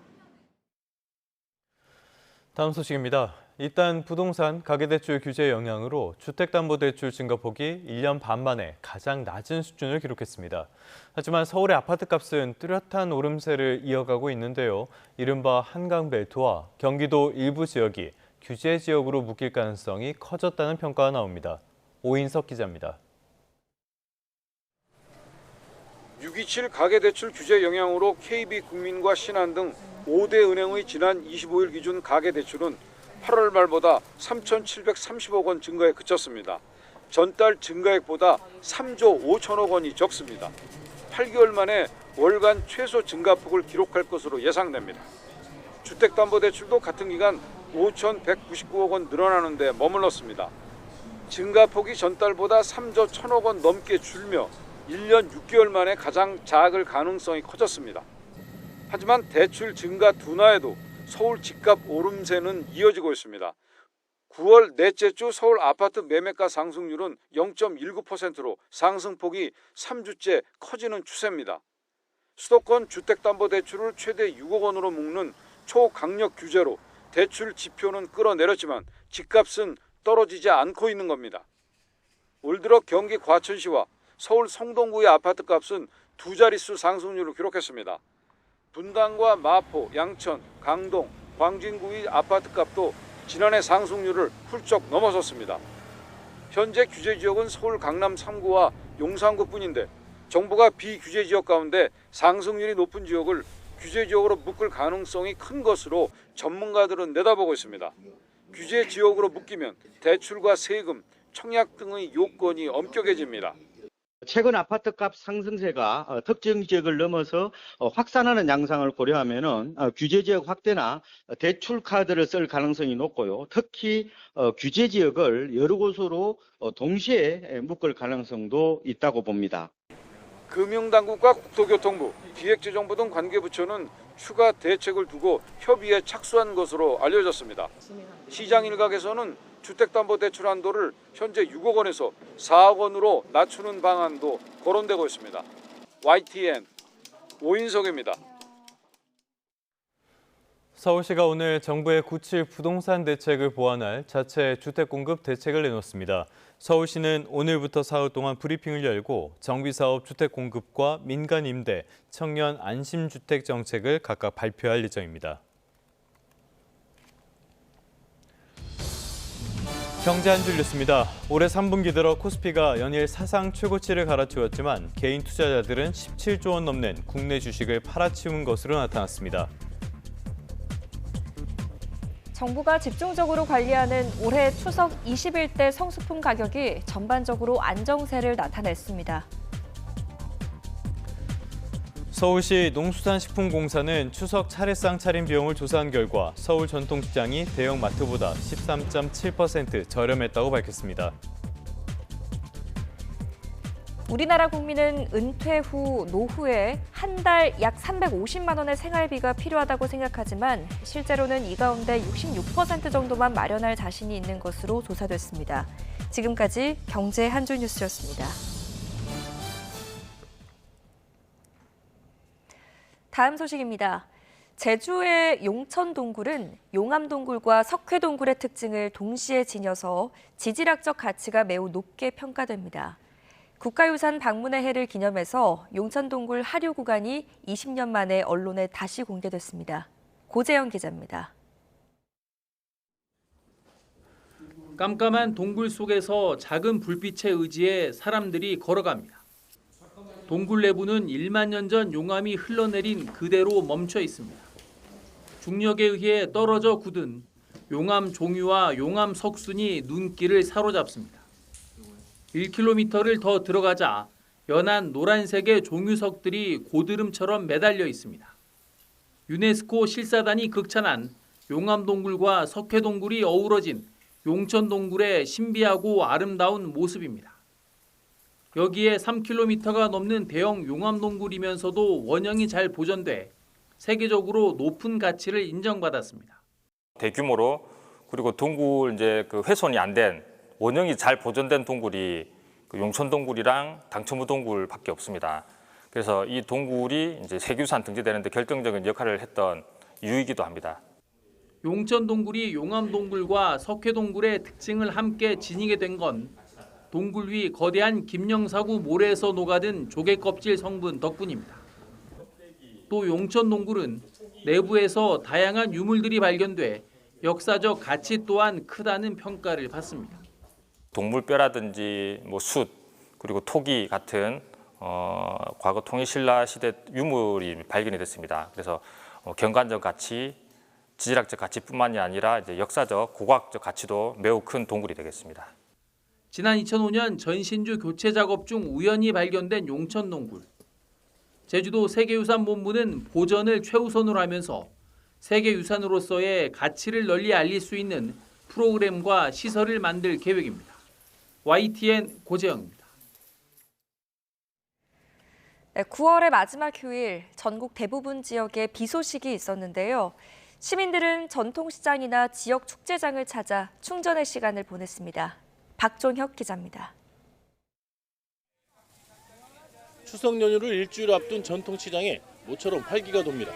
다음 소식입니다. 일단 부동산 가계대출 규제 영향으로 주택담보대출 증가폭이 1년 반 만에 가장 낮은 수준을 기록했습니다. 하지만 서울의 아파트값은 뚜렷한 오름세를 이어가고 있는데요. 이른바 한강벨트와 경기도 일부 지역이 규제 지역으로 묶일 가능성이 커졌다는 평가가 나옵니다. 오인석 기자입니다. 627 가계대출 규제 영향으로 KB국민과 신한 등 5대 은행의 지난 25일 기준 가계대출은 8월 말보다 3,730억 원 증가에 그쳤습니다. 전달 증가액보다 3조 5천억 원이 적습니다. 8개월 만에 월간 최소 증가폭을 기록할 것으로 예상됩니다. 주택담보대출도 같은 기간 5,199억 원 늘어나는 데 머물렀습니다. 증가폭이 전달보다 3조 1천억 원 넘게 줄며 1년 6개월 만에 가장 작을 가능성이 커졌습니다. 하지만 대출 증가 둔화에도 서울 집값 오름세는 이어지고 있습니다. 9월 넷째 주 서울 아파트 매매가 상승률은 0.19%로 상승폭이 3주째 커지는 추세입니다. 수도권 주택담보대출을 최대 6억 원으로 묶는 초강력 규제로 대출 지표는 끌어내렸지만 집값은 떨어지지 않고 있는 겁니다. 올 들어 경기 과천시와 서울 성동구의 아파트값은 두 자릿수 상승률을 기록했습니다. 분당과 마포, 양천, 강동, 광진구의 아파트값도 지난해 상승률을 훌쩍 넘어섰습니다. 현재 규제지역은 서울 강남 3구와 용산구뿐인데 정부가 비규제지역 가운데 상승률이 높은 지역을 규제지역으로 묶을 가능성이 큰 것으로 전문가들은 내다보고 있습니다. 규제지역으로 묶이면 대출과 세금, 청약 등의 요건이 엄격해집니다. 최근 아파트값 상승세가 특정 지역을 넘어서 확산하는 양상을 고려하면은 규제 지역 확대나 대출 카드를 쓸 가능성이 높고요. 특히 규제 지역을 여러 곳으로 동시에 묶을 가능성도 있다고 봅니다. 금융당국과 국토교통부, 기획재정부 등 관계부처는 추가 대책을 두고 협의에 착수한 것으로 알려졌습니다. 시장 일각에서는 주택담보대출 한도를 현재 6억 원에서 4억 원으로 낮추는 방안도 거론되고 있습니다. YTN 오인석입니다. 서울시가 오늘 정부의 9.7 부동산 대책을 보완할 자체 주택공급 대책을 내놓습니다. 서울시는 오늘부터 사흘 동안 브리핑을 열고 정비사업 주택공급과 민간 임대, 청년 안심주택 정책을 각각 발표할 예정입니다. 경제 한 줄 뉴스입니다. 올해 3분기 들어 코스피가 연일 사상 최고치를 갈아치웠지만 개인 투자자들은 17조 원 넘는 국내 주식을 팔아치운 것으로 나타났습니다. 정부가 집중적으로 관리하는 올해 추석 21대 성수품 가격이 전반적으로 안정세를 나타냈습니다. 서울시 농수산식품공사는 추석 차례상 차림 비용을 조사한 결과 서울 전통시장이 대형 마트보다 13.7% 저렴했다고 밝혔습니다. 우리나라 국민은 은퇴 후 노후에 한 달 약 350만 원의 생활비가 필요하다고 생각하지만 실제로는 이 가운데 66% 정도만 마련할 자신이 있는 것으로 조사됐습니다. 지금까지 경제 한 줄 뉴스였습니다. 다음 소식입니다. 제주의 용천동굴은 용암동굴과 석회동굴의 특징을 동시에 지녀서 지질학적 가치가 매우 높게 평가됩니다. 국가유산 방문의 해를 기념해서 용천동굴 하류 구간이 20년 만에 언론에 다시 공개됐습니다. 고재영 기자입니다. 깜깜한 동굴 속에서 작은 불빛에 의지해 사람들이 걸어갑니다. 동굴 내부는 1만 년 전 용암이 흘러내린 그대로 멈춰 있습니다. 중력에 의해 떨어져 굳은 용암 종유와 용암 석순이 눈길을 사로잡습니다. 1km를 더 들어가자 연한 노란색의 종유석들이 고드름처럼 매달려 있습니다. 유네스코 실사단이 극찬한 용암동굴과 석회동굴이 어우러진 용천동굴의 신비하고 아름다운 모습입니다. 여기에 3km가 넘는 대형 용암동굴이면서도 원형이 잘 보존돼 세계적으로 높은 가치를 인정받았습니다. 대규모로 그리고 동굴 그 훼손이 안 된 원형이 잘 보존된 동굴이 용천동굴이랑 당천무 동굴밖에 없습니다. 그래서 이 동굴이 세계유산 등재되는데 결정적인 역할을 했던 이유이기도 합니다. 용천동굴이 용암동굴과 석회동굴의 특징을 함께 지니게 된 건 동굴 위 거대한 김영사구 모래에서 녹아든 조개껍질 성분 덕분입니다. 또 용천동굴은 내부에서 다양한 유물들이 발견돼 역사적 가치 또한 크다는 평가를 받습니다. 동물뼈라든지 숯 그리고 토기 같은 과거 통일신라 시대 유물이 발견이 됐습니다. 그래서 경관적 가치, 지질학적 가치뿐만이 아니라 역사적, 고고학적 가치도 매우 큰 동굴이 되겠습니다. 지난 2005년 전신주 교체 작업 중 우연히 발견된 용천동굴. 제주도 세계유산본부는 보전을 최우선으로 하면서 세계유산으로서의 가치를 널리 알릴 수 있는 프로그램과 시설을 만들 계획입니다. YTN 고재영입니다. 9월의 마지막 휴일, 전국 대부분 지역에 비 소식이 있었는데요. 시민들은 전통시장이나 지역 축제장을 찾아 충전의 시간을 보냈습니다. 박종혁 기자입니다. 추석 연휴를 일주일 앞둔 전통시장에 모처럼 활기가 돕니다.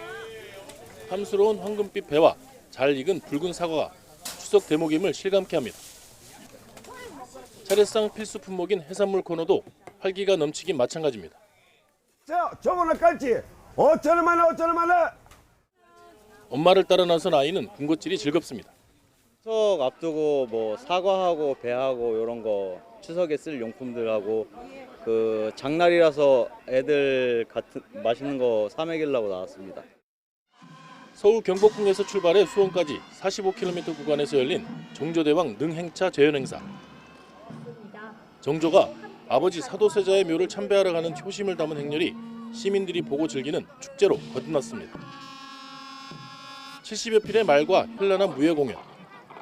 탐스러운 황금빛 배와 잘 익은 붉은 사과가 추석 대목임을 실감케 합니다. 차례상 필수 품목인 해산물 코너도 활기가 넘치긴 마찬가지입니다. 저거는 깔지 5,000원만에 엄마를 따라 나선 아이는 군것질이 즐겁습니다. 추석 앞두고 사과하고 배하고 이런 거 추석에 쓸 용품들하고 장날이라서 애들 같은 맛있는 거 사 먹이려고 나왔습니다. 서울 경복궁에서 출발해 수원까지 45km 구간에서 열린 정조대왕 능행차 재현행사. 정조가 아버지 사도세자의 묘를 참배하러 가는 효심을 담은 행렬이 시민들이 보고 즐기는 축제로 거듭났습니다. 70여 필의 말과 현란한 무예 공연,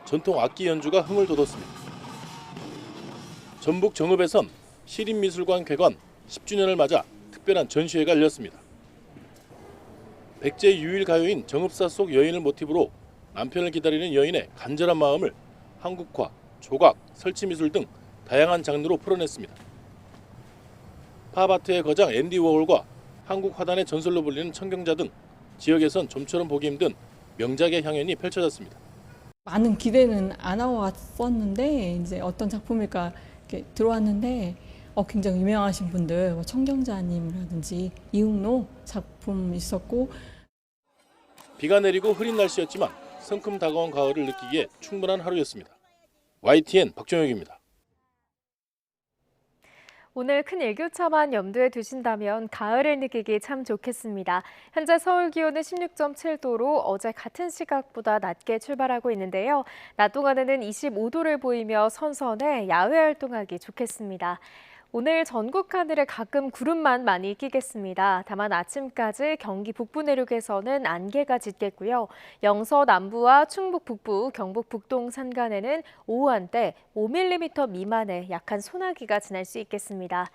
전통 악기 연주가 흥을 돋웠습니다. 전북 정읍에선 시립미술관 개관 10주년을 맞아 특별한 전시회가 열렸습니다. 백제 유일 가요인 정읍사 속 여인을 모티브로 남편을 기다리는 여인의 간절한 마음을 한국화, 조각, 설치미술 등 다양한 장르로 풀어냈습니다. 팝아트의 거장 앤디 워홀과 한국 화단의 전설로 불리는 청경자 등 지역에선 좀처럼 보기 힘든 명작의 향연이 펼쳐졌습니다. 많은 기대는 안 하고 왔었는데 이제 어떤 작품일까 이렇게 들어왔는데 굉장히 유명하신 분들 청경자님이라든지 이응로 작품 있었고 비가 내리고 흐린 날씨였지만 성큼 다가온 가을을 느끼기에 충분한 하루였습니다. YTN 박종혁입니다. 오늘 큰 일교차만 염두에 두신다면 가을을 느끼기 참 좋겠습니다. 현재 서울 기온은 16.7도로 어제 같은 시각보다 낮게 출발하고 있는데요. 낮 동안에는 25도를 보이며 선선해 야외 활동하기 좋겠습니다. 오늘 전국 하늘에 가끔 구름만 많이 끼겠습니다. 다만 아침까지 경기 북부 내륙에서는 안개가 짙겠고요. 영서 남부와 충북 북부, 경북 북동 산간에는 오후 한때 5mm 미만의 약한 소나기가 지날 수 있겠습니다.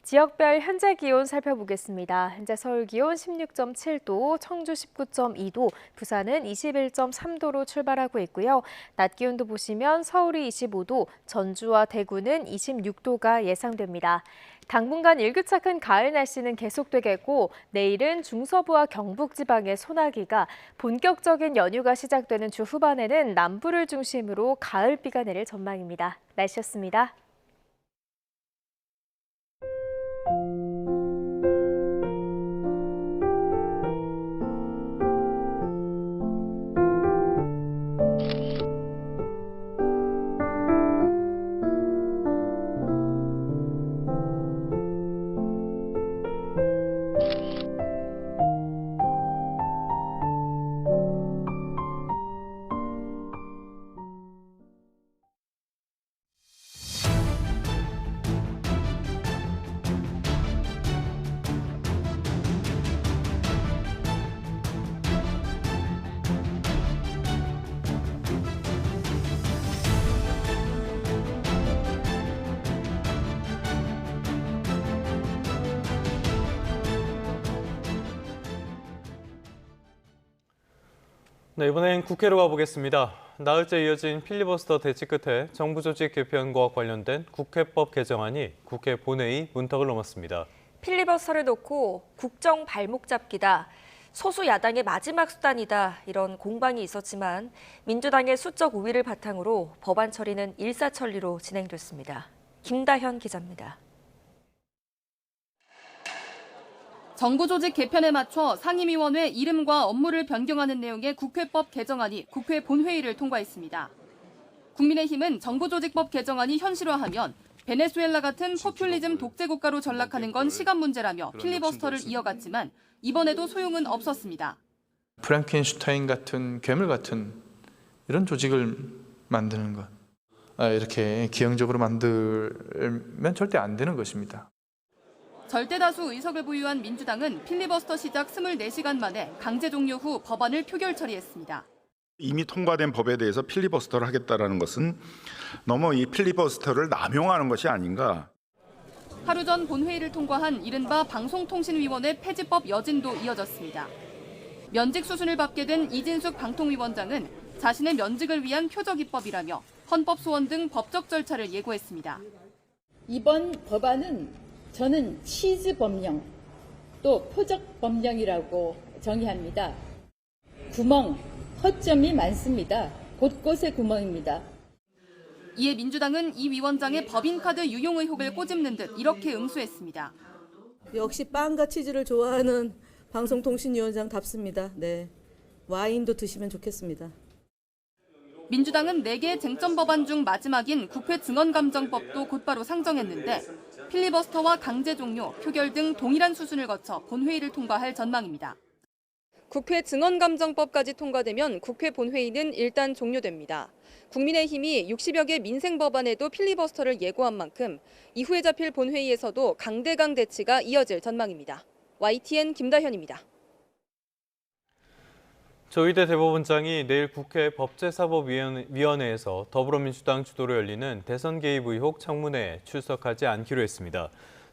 지역별 현재 기온 살펴보겠습니다. 현재 서울 기온 16.7도, 청주 19.2도, 부산은 21.3도로 출발하고 있고요. 낮 기온도 보시면 서울이 25도, 전주와 대구는 26도가 예상됩니다. 당분간 일교차큰 가을 날씨는 계속되겠고 내일은 중서부와 경북 지방의 소나기가 본격적인 연휴가 시작되는 주 후반에는 남부를 중심으로 가을비가 내릴 전망입니다. 날씨였습니다. 네, 이번엔 국회로 가보겠습니다. 나흘째 이어진 필리버스터 대치 끝에 정부 조직 개편과 관련된 국회법 개정안이 국회 본회의 문턱을 넘었습니다. 필리버스터를 놓고 국정 발목 잡기다, 소수 야당의 마지막 수단이다 이런 공방이 있었지만 민주당의 수적 우위를 바탕으로 법안 처리는 일사천리로 진행됐습니다. 김다현 기자입니다. 정부 조직 개편에 맞춰 상임위원회 이름과 업무를 변경하는 내용의 국회법 개정안이 국회 본회의를 통과했습니다. 국민의힘은 정부 조직법 개정안이 현실화하면 베네수엘라 같은 포퓰리즘 독재 국가로 전락하는 건 시간 문제라며 필리버스터를 이어갔지만 이번에도 소용은 없었습니다. 프랑켄슈타인 같은 괴물 같은 이런 조직을 만드는 것, 이렇게 기형적으로 만들면 절대 안 되는 것입니다. 절대다수 의석을 보유한 민주당은 필리버스터 시작 24시간 만에 강제 종료 후 법안을 표결 처리했습니다. 이미 통과된 법에 대해서 필리버스터를 하겠다는 것은 너무 이 필리버스터를 남용하는 것이 아닌가. 하루 전 본회의를 통과한 이른바 방송통신위원회 폐지법 여진도 이어졌습니다. 면직 수순을 밟게 된 이진숙 방통위원장은 자신의 면직을 위한 표적 입법이라며 헌법 소원 등 법적 절차를 예고했습니다. 이번 법안은 저는 치즈 법령, 또 표적 법령이라고 정의합니다. 구멍, 허점이 많습니다. 곳곳에 구멍입니다. 이에 민주당은 이 위원장의 법인카드 유용 의혹을 꼬집는 듯 이렇게 응수했습니다. 역시 빵과 치즈를 좋아하는 방송통신위원장답습니다. 네, 와인도 드시면 좋겠습니다. 민주당은 4개 쟁점 법안 중 마지막인 국회 증언감정법도 곧바로 상정했는데 필리버스터와 강제 종료, 표결 등 동일한 수순을 거쳐 본회의를 통과할 전망입니다. 국회 증언감정법까지 통과되면 국회 본회의는 일단 종료됩니다. 국민의힘이 60여 개 민생 법안에도 필리버스터를 예고한 만큼 이후에 잡힐 본회의에서도 강대강 대치가 이어질 전망입니다. YTN 김다현입니다. 조희대 대법원장이 내일 국회 법제사법위원회에서 더불어민주당 주도로 열리는 대선 개입 의혹 청문회에 출석하지 않기로 했습니다.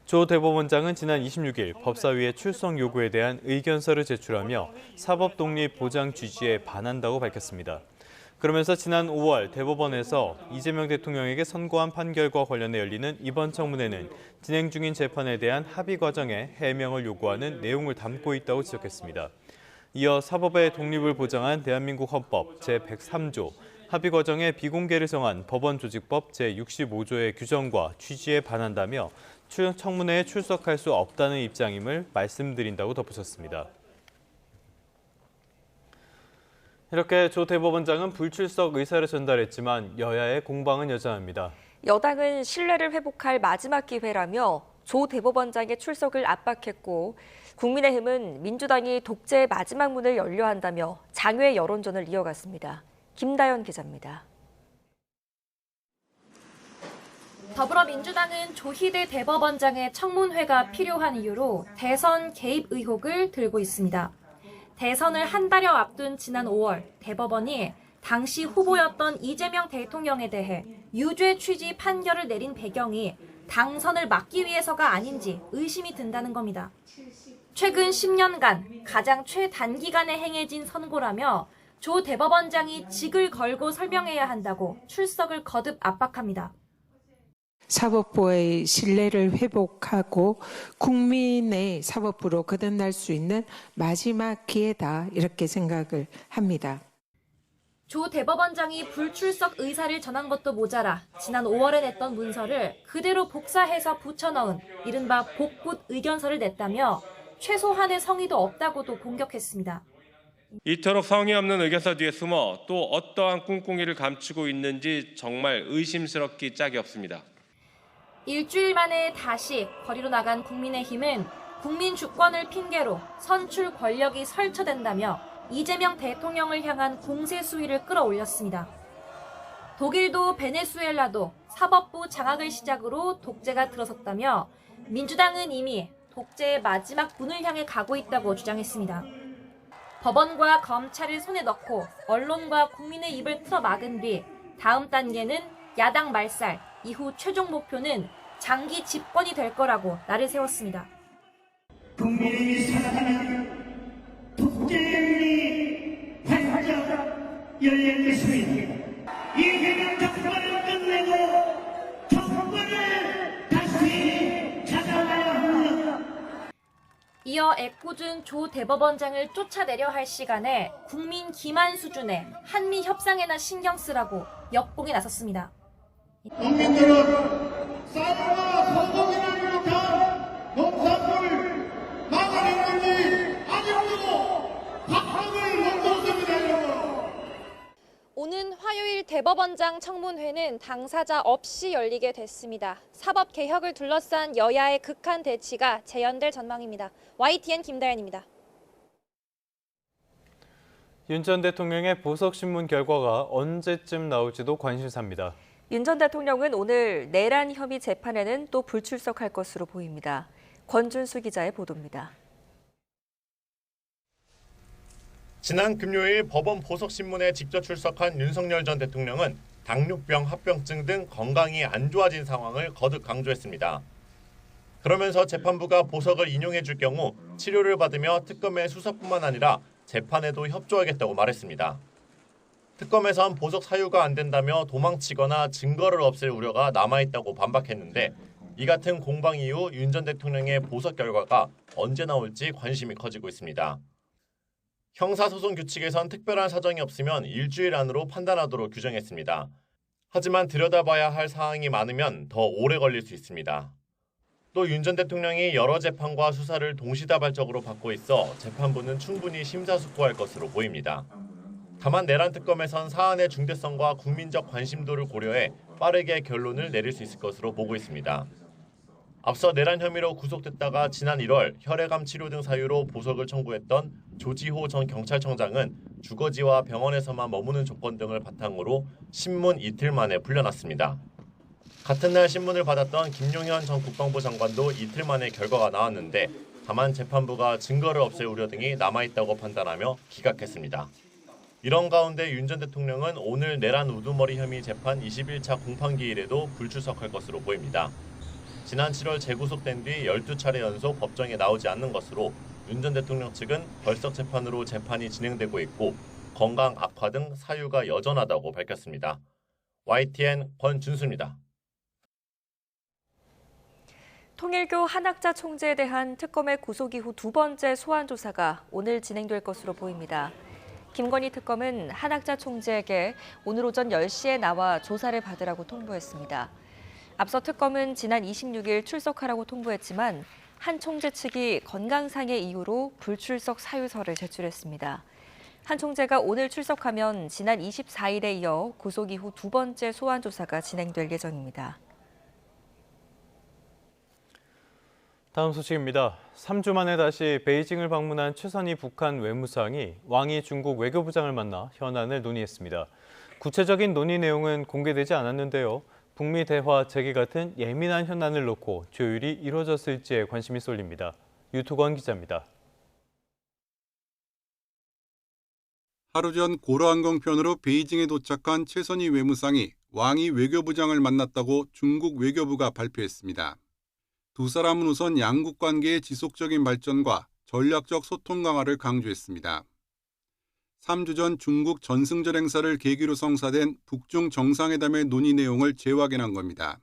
조 대법원장은 지난 26일 법사위에 출석 요구에 대한 의견서를 제출하며 사법 독립 보장 취지에 반한다고 밝혔습니다. 그러면서 지난 5월 대법원에서 이재명 대통령에게 선고한 판결과 관련해 열리는 이번 청문회는 진행 중인 재판에 대한 합의 과정에 해명을 요구하는 내용을 담고 있다고 지적했습니다. 이어 사법의 독립을 보장한 대한민국 헌법 제103조, 합의 과정에 비공개를 정한 법원조직법 제65조의 규정과 취지에 반한다며 청문회에 출석할 수 없다는 입장임을 말씀드린다고 덧붙였습니다. 이렇게 조 대법원장은 불출석 의사를 전달했지만 여야의 공방은 여전합니다. 여당은 신뢰를 회복할 마지막 기회라며 조 대법원장의 출석을 압박했고 국민의힘은 민주당이 독재의 마지막 문을 열려 한다며 장외 여론전을 이어갔습니다. 김다연 기자입니다. 더불어민주당은 조희대 대법원장의 청문회가 필요한 이유로 대선 개입 의혹을 들고 있습니다. 대선을 한 달여 앞둔 지난 5월 대법원이 당시 후보였던 이재명 대통령에 대해 유죄 취지 판결을 내린 배경이 당선을 막기 위해서가 아닌지 의심이 든다는 겁니다. 최근 10년간 가장 최단기간에 행해진 선고라며 조 대법원장이 직을 걸고 설명해야 한다고 출석을 거듭 압박합니다. 사법부의 신뢰를 회복하고 국민의 사법부로 거듭날 수 있는 마지막 기회다 이렇게 생각을 합니다. 조 대법원장이 불출석 의사를 전한 것도 모자라 지난 5월에 냈던 문서를 그대로 복사해서 붙여넣은 이른바 복붙 의견서를 냈다며 최소한의 성의도 없다고도 공격했습니다. 이토록 성의 없는 의견서 뒤에 숨어 또 어떠한 꿍꿍이를 감추고 있는지 정말 의심스럽기 짝이 없습니다. 일주일 만에 다시 거리로 나간 국민의힘은 국민 주권을 핑계로 선출 권력이 설쳐된다며 이재명 대통령을 향한 공세 수위를 끌어올렸습니다. 독일도 베네수엘라도 사법부 장악을 시작으로 독재가 들어섰다며 민주당은 이미 독재의 마지막 문을 향해 가고 있다고 주장했습니다. 법원과 검찰을 손에 넣고 언론과 국민의 입을 틀어막은 뒤 다음 단계는 야당 말살, 이후 최종 목표는 장기 집권이 될 거라고 날을 세웠습니다. 국민이 살아가는 독재의 활짝 열릴 것입니다. 이재명 정권을 끝내고 정권을 다시 찾아가야 합니다. 이어 애꿎은 조 대법원장을 쫓아내려 할 시간에 국민 기만 수준의 한미 협상에나 신경 쓰라고 역봉에 나섰습니다. 국민들은 쌀과 소고기를 비롯한 농산물 막아내는지 아직도 박학을 넘겼습니다, 여러분. 오는 화요일 대법원장 청문회는 당사자 없이 열리게 됐습니다. 사법 개혁을 둘러싼 여야의 극한 대치가 재연될 전망입니다. YTN 김다연입니다. 윤 전 대통령의 보석신문 결과가 언제쯤 나올지도 관심사입니다. 윤 전 대통령은 오늘 내란 혐의 재판에는 또 불출석할 것으로 보입니다. 권준수 기자의 보도입니다. 지난 금요일 법원 보석신문에 직접 출석한 윤석열 전 대통령은 당뇨병, 합병증 등 건강이 안 좋아진 상황을 거듭 강조했습니다. 그러면서 재판부가 보석을 인용해 줄 경우 치료를 받으며 특검의 수사뿐만 아니라 재판에도 협조하겠다고 말했습니다. 특검에선 보석 사유가 안 된다며 도망치거나 증거를 없앨 우려가 남아있다고 반박했는데 이 같은 공방 이후 윤 전 대통령의 보석 결과가 언제 나올지 관심이 커지고 있습니다. 형사소송 규칙에선 특별한 사정이 없으면 일주일 안으로 판단하도록 규정했습니다. 하지만 들여다봐야 할 사항이 많으면 더 오래 걸릴 수 있습니다. 또 윤 전 대통령이 여러 재판과 수사를 동시다발적으로 받고 있어 재판부는 충분히 심사숙고할 것으로 보입니다. 다만 내란 특검에선 사안의 중대성과 국민적 관심도를 고려해 빠르게 결론을 내릴 수 있을 것으로 보고 있습니다. 앞서 내란 혐의로 구속됐다가 지난 1월 혈액암 치료 등 사유로 보석을 청구했던 조지호 전 경찰청장은 주거지와 병원에서만 머무는 조건 등을 바탕으로 신문 이틀 만에 풀려났습니다. 같은 날 신문을 받았던 김용현 전 국방부 장관도 이틀 만에 결과가 나왔는데 다만 재판부가 증거를 없앨 우려 등이 남아있다고 판단하며 기각했습니다. 이런 가운데 윤 전 대통령은 오늘 내란 우두머리 혐의 재판 21차 공판기일에도 불출석할 것으로 보입니다. 지난 7월 재구속된 뒤 12차례 연속 법정에 나오지 않는 것으로 윤 전 대통령 측은 벌석 재판으로 재판이 진행되고 있고 건강 악화 등 사유가 여전하다고 밝혔습니다. YTN 권준수입니다. 통일교 한학자 총재에 대한 특검의 구속 이후 두 번째 소환 조사가 오늘 진행될 것으로 보입니다. 김건희 특검은 한학자 총재에게 오늘 오전 10시에 나와 조사를 받으라고 통보했습니다. 앞서 특검은 지난 26일 출석하라고 통보했지만 한 총재 측이 건강상의 이유로 불출석 사유서를 제출했습니다. 한 총재가 오늘 출석하면 지난 24일에 이어 구속 이후 두 번째 소환 조사가 진행될 예정입니다. 다음 소식입니다. 3주 만에 다시 베이징을 방문한 최선희 북한 외무상이 왕이 중국 외교부장을 만나 현안을 논의했습니다. 구체적인 논의 내용은 공개되지 않았는데요. 북미 대화 재개 같은 예민한 현안을 놓고 조율이 이루어졌을지에 관심이 쏠립니다. 유투건 기자입니다. 하루 전 고려항공편으로 베이징에 도착한 최선희 외무상이 왕이 외교부장을 만났다고 중국 외교부가 발표했습니다. 두 사람은 우선 양국 관계의 지속적인 발전과 전략적 소통 강화를 강조했습니다. 3주 전 중국 전승절 행사를 계기로 성사된 북중 정상회담의 논의 내용을 재확인한 겁니다.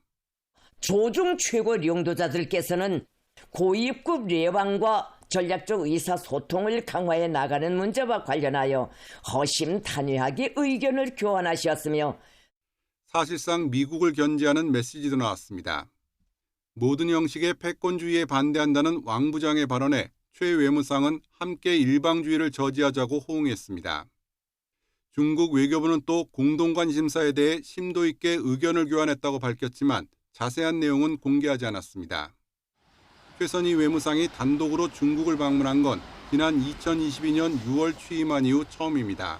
조중 최고領導자들께서는 고위급 예방과 전략적 의사소통을 강화해 나가는 문제와 관련하여 허심탄회하게 의견을 교환하셨으며 사실상 미국을 견제하는 메시지도 나왔습니다. 모든 형식의 패권주의에 반대한다는 왕 부장의 발언에 최 외무상은 함께 일방주의를 저지하자고 호응했습니다. 중국 외교부는 또 공동관심사에 대해 심도 있게 의견을 교환했다고 밝혔지만 자세한 내용은 공개하지 않았습니다. 최선희 외무상이 단독으로 중국을 방문한 건 지난 2022년 6월 취임한 이후 처음입니다.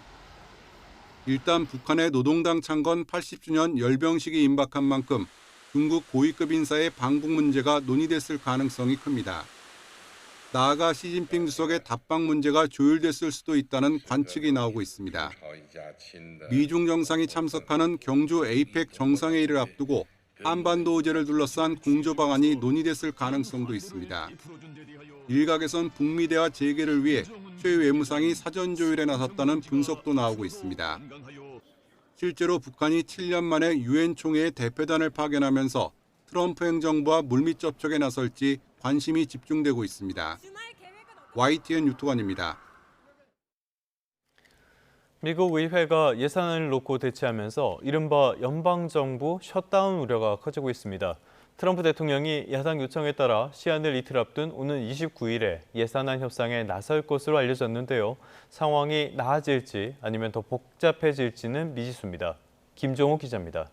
일단 북한의 노동당 창건 80주년 열병식이 임박한 만큼 중국 고위급 인사의 방북 문제가 논의됐을 가능성이 큽니다. 나아가 시진핑 주석의 답방 문제가 조율됐을 수도 있다는 관측이 나오고 있습니다. 미중 정상이 참석하는 경주 에이펙 정상회의를 앞두고 한반도 의제를 둘러싼 공조 방안이 논의됐을 가능성도 있습니다. 일각에선 북미 대화 재개를 위해 최 외무상이 사전 조율에 나섰다는 분석도 나오고 있습니다. 실제로 북한이 7년 만에 유엔 총회의 대표단을 파견하면서 트럼프 행정부와 물밑 접촉에 나설지 관심이 집중되고 있습니다. YTN 유투관입니다. 미국 의회가 예산안을 놓고 대치하면서 이른바 연방정부 셧다운 우려가 커지고 있습니다. 트럼프 대통령이 야당 요청에 따라 시한을 이틀 앞둔 오는 29일에 예산안 협상에 나설 것으로 알려졌는데요. 상황이 나아질지 아니면 더 복잡해질지는 미지수입니다. 김종호 기자입니다.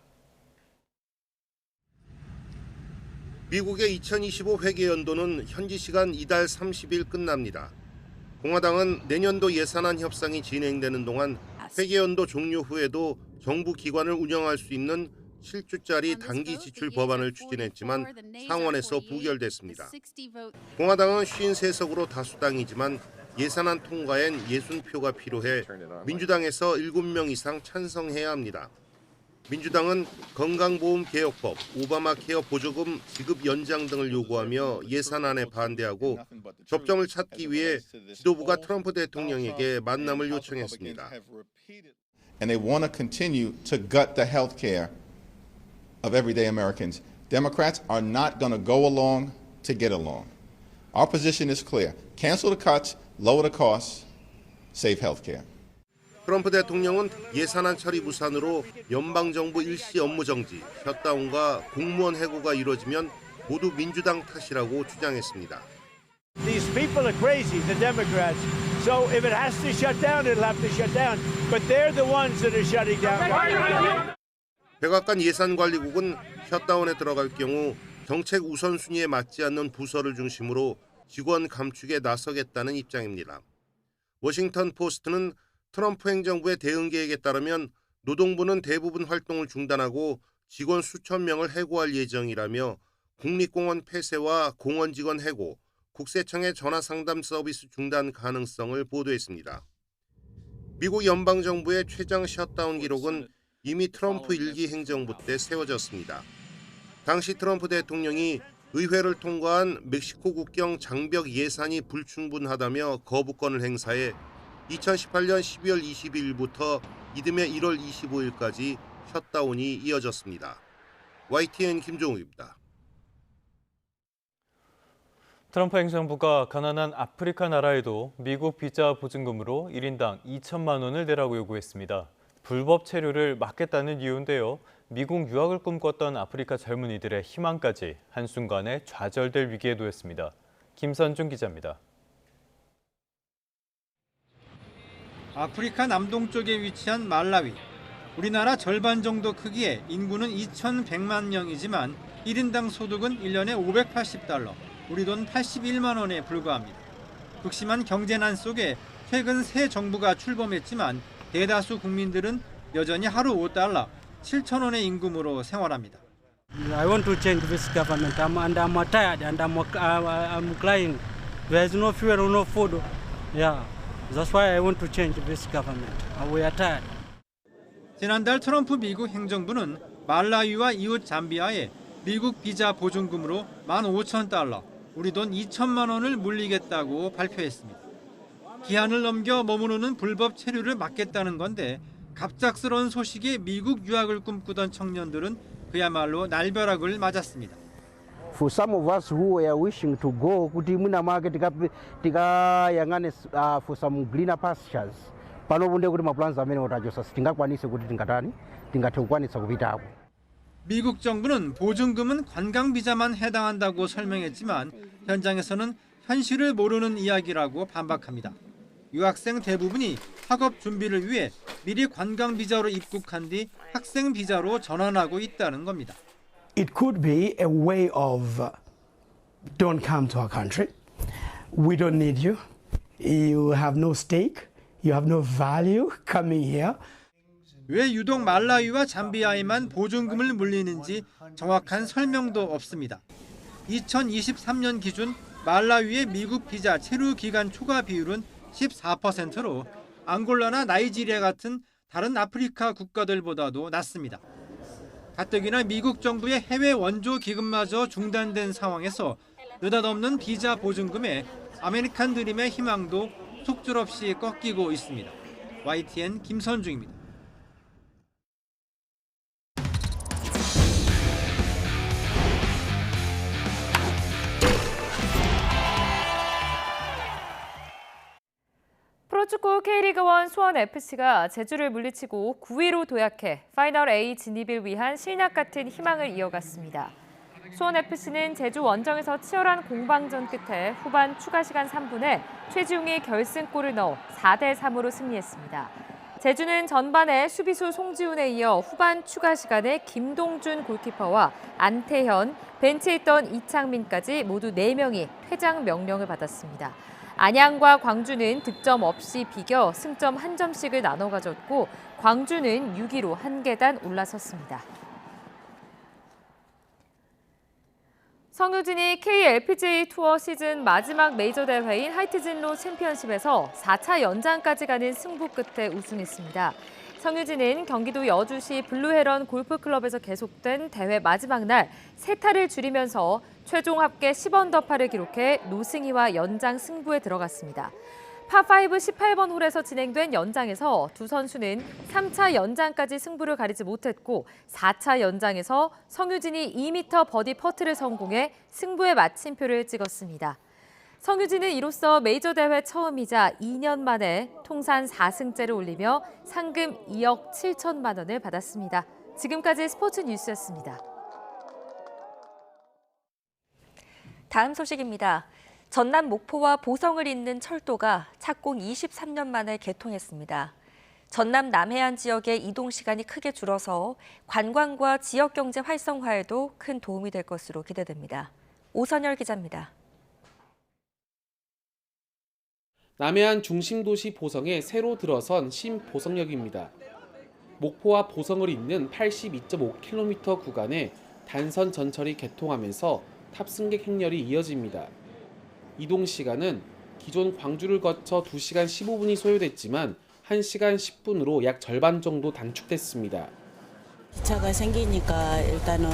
미국의 2025 회계연도는 현지 시간 이달 30일 끝납니다. 공화당은 내년도 예산안 협상이 진행되는 동안 회계연도 종료 후에도 정부 기관을 운영할 수 있는 7주짜리 단기 지출 법안을 추진했지만 상원에서 부결됐습니다. 공화당은 53석으로 다수당이지만 예산안 통과엔 60표가 필요해 민주당에서 7명 이상 찬성해야 합니다. 민주당은 건강보험개혁법, 오바마 케어 보조금 지급 연장 등을 요구하며 예산안에 반대하고 접점을 찾기 위해 지도부가 트럼프 대통령에게 만남을 요청했습니다. And they want to continue to gut the health care of everyday Americans. Democrats are not going to go along to get along. Our position is clear. Cancel the cuts, lower the costs, save health care. 트럼프 대통령은 예산안 처리 무산으로 연방정부 일시 업무 정지, 셧다운과 공무원 해고가 이뤄지면 모두 민주당 탓이라고 주장했습니다. These people are crazy, the Democrats. So if it has to shut down, it'll have to shut down. But they're the ones that are shutting down. 백악관 예산관리국은 셧다운에 들어갈 경우 정책 우선순위에 맞지 않는 부서를 중심으로 직원 감축에 나서겠다는 입장입니다. 워싱턴 포스트는 트럼프 행정부의 대응 계획에 따르면 노동부는 대부분 활동을 중단하고 직원 수천 명을 해고할 예정이라며 국립공원 폐쇄와 공원 직원 해고, 국세청의 전화상담 서비스 중단 가능성을 보도했습니다. 미국 연방정부의 최장 셧다운 기록은 이미 트럼프 1기 행정부 때 세워졌습니다. 당시 트럼프 대통령이 의회를 통과한 멕시코 국경 장벽 예산이 불충분하다며 거부권을 행사해 2018년 12월 22일부터 이듬해 1월 25일까지 셧다운이 이어졌습니다. YTN 김종욱입니다. 트럼프 행정부가 가난한 아프리카 나라에도 미국 비자 보증금으로 1인당 2천만 원을 내라고 요구했습니다. 불법 체류를 막겠다는 이유인데요. 미국 유학을 꿈꿨던 아프리카 젊은이들의 희망까지 한순간에 좌절될 위기에 놓였습니다. 김선중 기자입니다. 아프리카 남동쪽에 위치한 말라위. 우리나라 절반 정도 크기에 인구는 2,100만 명이지만 1인당 소득은 1년에 $580, 우리 돈 81만 원에 불과합니다. 극심한 경제난 속에 최근 새 정부가 출범했지만 대다수 국민들은 여전히 하루 $5, 7,000원의 임금으로 생활합니다. I want to change this government. I'm tired and I'm crying. There is no fuel, no food. Yeah, that's why I want to change this government. We are tired. 지난달 트럼프 미국 행정부는 말라위와 이웃 잠비아에 미국 비자 보증금으로 $15,000, 우리 돈 2천만 원을 물리겠다고 발표했습니다. 기한을 넘겨 머무르는 불법 체류를 막겠다는 건데 갑작스러운 소식에 미국 유학을 꿈꾸던 청년들은 그야말로 날벼락을 맞았습니다. For some of us who were wishing to go kuti mwina mwake tikayang'ane for some greener pastures pano bunde kuti mapulani amene otachosa sitingakwanise kuti tingathe kukwanitsa kupitako. 미국 정부는 보증금은 관광 비자만 해당한다고 설명했지만 현장에서는 현실을 모르는 이야기라고 반박합니다. 유학생 대부분이 학업 준비를 위해 미리 관광 비자로 입국한 뒤 학생 비자로 전환하고 있다는 겁니다. It could be a way of don't come to our country. We don't need you. You have no stake. You have no value coming here. 왜 유독 말라위와 잠비아에만 보증금을 물리는지 정확한 설명도 없습니다. 2023년 기준 말라위의 미국 비자 체류 기간 초과 비율은 14%로 앙골라나 나이지리아 같은 다른 아프리카 국가들보다도 낮습니다. 가뜩이나 미국 정부의 해외 원조 기금마저 중단된 상황에서 느닷없는 비자 보증금에 아메리칸 드림의 희망도 속절없이 꺾이고 있습니다. YTN 김선중입니다. 프로축구 K리그1 수원FC가 제주를 물리치고 9위로 도약해 파이널 A 진입을 위한 신약 같은 희망을 이어갔습니다. 수원FC는 제주 원정에서 치열한 공방전 끝에 후반 추가 시간 3분에 최지웅이 결승골을 넣어 4대3으로 승리했습니다. 제주는 전반에 수비수 송지훈에 이어 후반 추가 시간에 김동준 골키퍼와 안태현, 벤치에 있던 이창민까지 모두 4명이 퇴장 명령을 받았습니다. 안양과 광주는 득점 없이 비겨 승점 1점씩을 나눠 가졌고 광주는 6위로 한 계단 올라섰습니다. 성유진이 KLPGA 투어 시즌 마지막 메이저 대회인 하이트진로 챔피언십에서 4차 연장까지 가는 승부 끝에 우승했습니다. 성유진은 경기도 여주시 블루헤런 골프클럽에서 계속된 대회 마지막 날 3타를 줄이면서 최종 합계 10언더파를 기록해 노승희와 연장 승부에 들어갔습니다. 파5 18번 홀에서 진행된 연장에서 두 선수는 3차 연장까지 승부를 가리지 못했고 4차 연장에서 성유진이 2m 버디 퍼트를 성공해 승부의 마침표를 찍었습니다. 성유진은 이로써 메이저 대회 처음이자 2년 만에 통산 4승째를 올리며 상금 2억 7천만 원을 받았습니다. 지금까지 스포츠 뉴스였습니다. 다음 소식입니다. 전남 목포와 보성을 잇는 철도가 착공 23년 만에 개통했습니다. 전남 남해안 지역의 이동 시간이 크게 줄어서 관광과 지역 경제 활성화에도 큰 도움이 될 것으로 기대됩니다. 오선열 기자입니다. 남해안 중심도시 보성에 새로 들어선 신보성역입니다. 목포와 보성을 잇는 82.5km 구간에 단선 전철이 개통하면서 탑승객 행렬이 이어집니다. 이동 시간은 기존 광주를 거쳐 2시간 15분이 소요됐지만 1시간 10분으로 약 절반 정도 단축됐습니다. 기차가 생기니까 일단은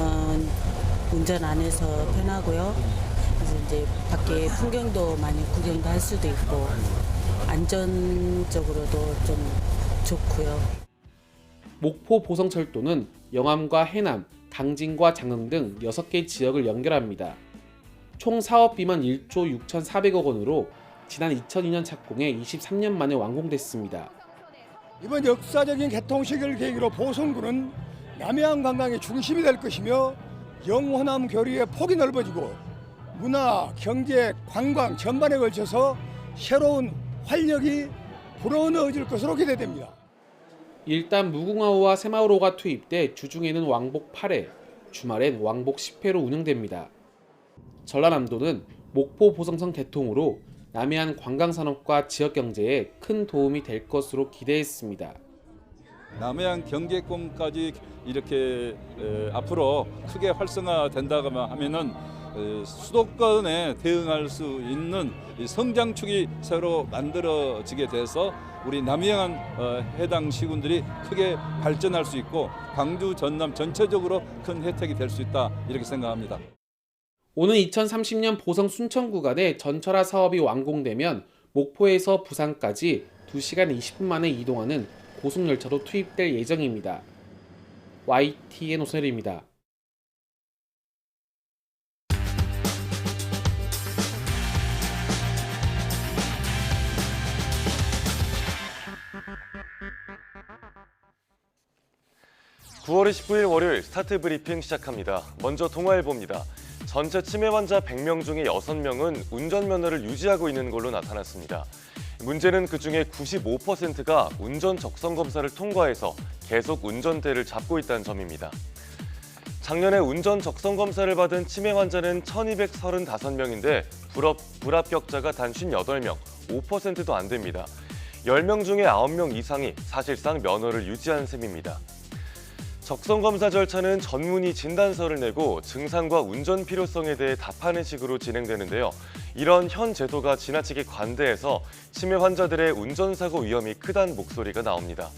운전 안 해서 편하고요. 그래서 이제 밖에 풍경도 많이 구경도 할 수도 있고 안전적으로도 좀 좋고요. 목포 보성철도는 영암과 해남, 당진과 장흥 등 6개 지역을 연결합니다. 총 사업비만 1조 6,400억 원으로 지난 2002년 착공해 23년 만에 완공됐습니다. 이번 역사적인 개통식을 계기로 보성군은 남해안 관광의 중심이 될 것이며 영호남 교류의 폭이 넓어지고 문화, 경제, 관광 전반에 걸쳐서 새로운 활력이 불어넣어질 것으로 기대됩니다. 일단 무궁화호와 새마을호가 투입돼 주중에는 왕복 8회, 주말엔 왕복 10회로 운영됩니다. 전라남도는 목포 보성선 개통으로 남해안 관광산업과 지역경제에 큰 도움이 될 것으로 기대했습니다. 남해안 경제권까지 이렇게 앞으로 크게 활성화된다고 하면은 수도권에 대응할 수 있는 성장축이 새로 만들어지게 돼서 우리 남해안 해당 시군들이 크게 발전할 수 있고 광주, 전남 전체적으로 큰 혜택이 될 수 있다 이렇게 생각합니다. 오는 2030년 보성 순천 구간의 전철화 사업이 완공되면 목포에서 부산까지 2시간 20분 만에 이동하는 고속열차로 투입될 예정입니다. YTN 오선일입니다. (9월 29일) 월요일 스타트 브리핑 시작합니다. 먼저 동아일보입니다. 전체 치매 환자 100명 중에 6명은 운전면허를 유지하고 있는 걸로 나타났습니다. 문제는 그중에 95%가 운전 적성 검사를 통과해서 계속 운전대를 잡고 있다는 점입니다. 작년에 운전 적성 검사를 받은 치매 환자는 1,235명인데 불합격자가 단 58명, 5%도 안 됩니다. 10명 중에 9명 이상이 사실상 면허를 유지한 셈입니다. 적성검사 절차는 전문의 진단서를 내고 증상과 운전 필요성에 대해 답하는 식으로 진행되는데요. 이런 현 제도가 지나치게 관대해서 치매 환자들의 운전사고 위험이 크다는 목소리가 나옵니다.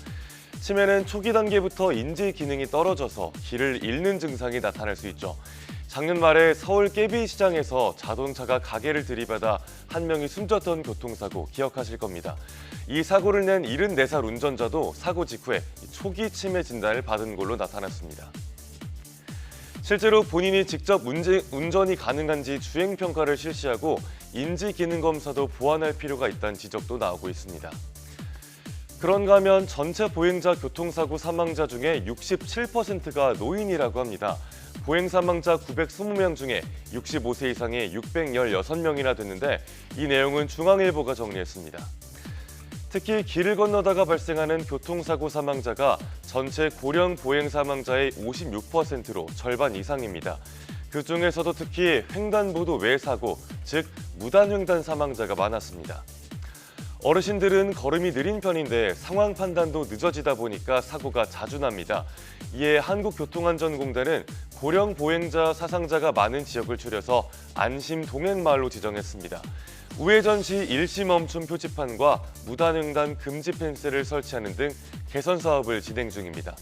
치매는 초기 단계부터 인지 기능이 떨어져서 길을 잃는 증상이 나타날 수 있죠. 작년 말에 서울 깨비시장에서 자동차가 가게를 들이받아 한 명이 숨졌던 교통사고 기억하실 겁니다. 이 사고를 낸 74살 운전자도 사고 직후에 초기 치매 진단을 받은 걸로 나타났습니다. 실제로 본인이 직접 운전이 가능한지 주행평가를 실시하고 인지기능검사도 보완할 필요가 있다는 지적도 나오고 있습니다. 그런가 하면 전체 보행자 교통사고 사망자 중에 67%가 노인이라고 합니다. 보행 사망자 920명 중에 65세 이상의 616명이나 됐는데 이 내용은 중앙일보가 정리했습니다. 특히 길을 건너다가 발생하는 교통사고 사망자가 전체 고령 보행 사망자의 56%로 절반 이상입니다. 그중에서도 특히 횡단보도 외 사고, 즉 무단횡단 사망자가 많았습니다. 어르신들은 걸음이 느린 편인데 상황 판단도 늦어지다 보니까 사고가 자주 납니다. 이에 한국교통안전공단은 고령 보행자 사상자가 많은 지역을 추려서 안심 동행마을로 지정했습니다. 우회전 시 일시 멈춤 표지판과 무단횡단 금지 펜스를 설치하는 등 개선 사업을 진행 중입니다.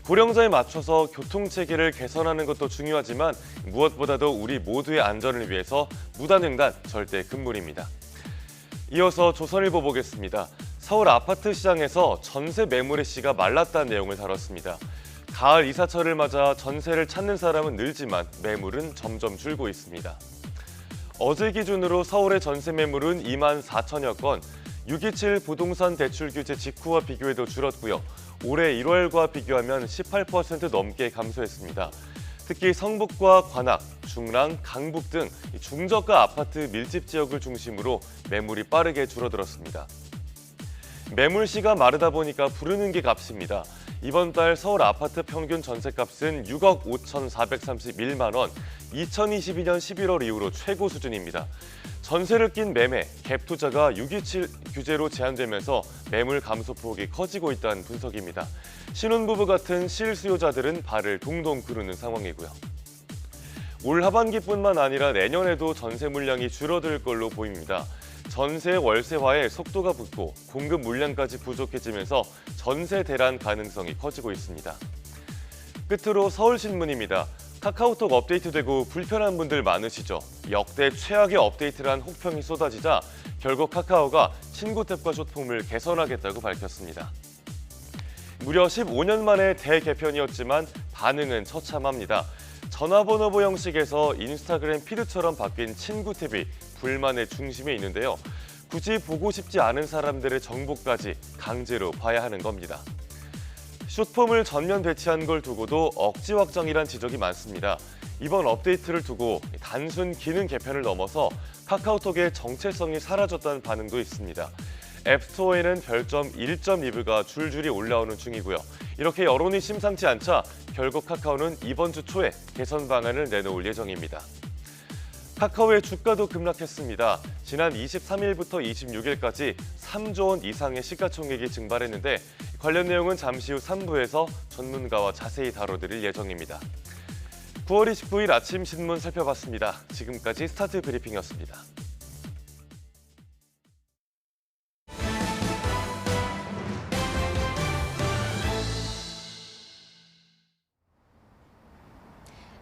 고령자에 맞춰서 교통체계를 개선하는 것도 중요하지만 무엇보다도 우리 모두의 안전을 위해서 무단횡단 절대 금물입니다. 이어서 조선일보 보겠습니다. 서울 아파트 시장에서 전세 매물의 씨가 말랐다는 내용을 다뤘습니다. 가을 이사철을 맞아 전세를 찾는 사람은 늘지만 매물은 점점 줄고 있습니다. 어제 기준으로 서울의 전세 매물은 2만 4천여 건, 627 부동산 대출 규제 직후와 비교해도 줄었고요. 올해 1월과 비교하면 18% 넘게 감소했습니다. 특히 성북과 관악, 중랑, 강북 등 중저가 아파트 밀집 지역을 중심으로 매물이 빠르게 줄어들었습니다. 매물씨가 마르다 보니까 부르는 게 값입니다. 이번 달 서울 아파트 평균 전셋값은 6억 5,431만 원, 2022년 11월 이후로 최고 수준입니다. 전세를 낀 매매, 갭 투자가 627 규제로 제한되면서 매물 감소 폭이 커지고 있다는 분석입니다. 신혼부부 같은 실수요자들은 발을 동동 구르는 상황이고요. 올 하반기뿐만 아니라 내년에도 전세 물량이 줄어들 걸로 보입니다. 전세 월세화에 속도가 붙고 공급 물량까지 부족해지면서 전세 대란 가능성이 커지고 있습니다. 끝으로 서울신문입니다. 카카오톡 업데이트되고 불편한 분들 많으시죠? 역대 최악의 업데이트란 혹평이 쏟아지자 결국 카카오가 친구 탭과 숏폼을 개선하겠다고 밝혔습니다. 무려 15년 만에 대개편이었지만 반응은 처참합니다. 전화번호부 형식에서 인스타그램 피드처럼 바뀐 친구 탭이 불만의 중심에 있는데요. 굳이 보고 싶지 않은 사람들의 정보까지 강제로 봐야 하는 겁니다. 숏폼을 전면 배치한 걸 두고도 억지 확장이란 지적이 많습니다. 이번 업데이트를 두고 단순 기능 개편을 넘어서 카카오톡의 정체성이 사라졌다는 반응도 있습니다. 앱스토어에는 별점 1.2가 줄줄이 올라오는 중이고요. 이렇게 여론이 심상치 않자 결국 카카오는 이번 주 초에 개선 방안을 내놓을 예정입니다. 카카오의 주가도 급락했습니다. 지난 23일부터 26일까지 3조 원 이상의 시가총액이 증발했는데 관련 내용은 잠시 후 3부에서 전문가와 자세히 다뤄드릴 예정입니다. 9월 29일 아침 신문 살펴봤습니다. 지금까지 스타트 브리핑이었습니다.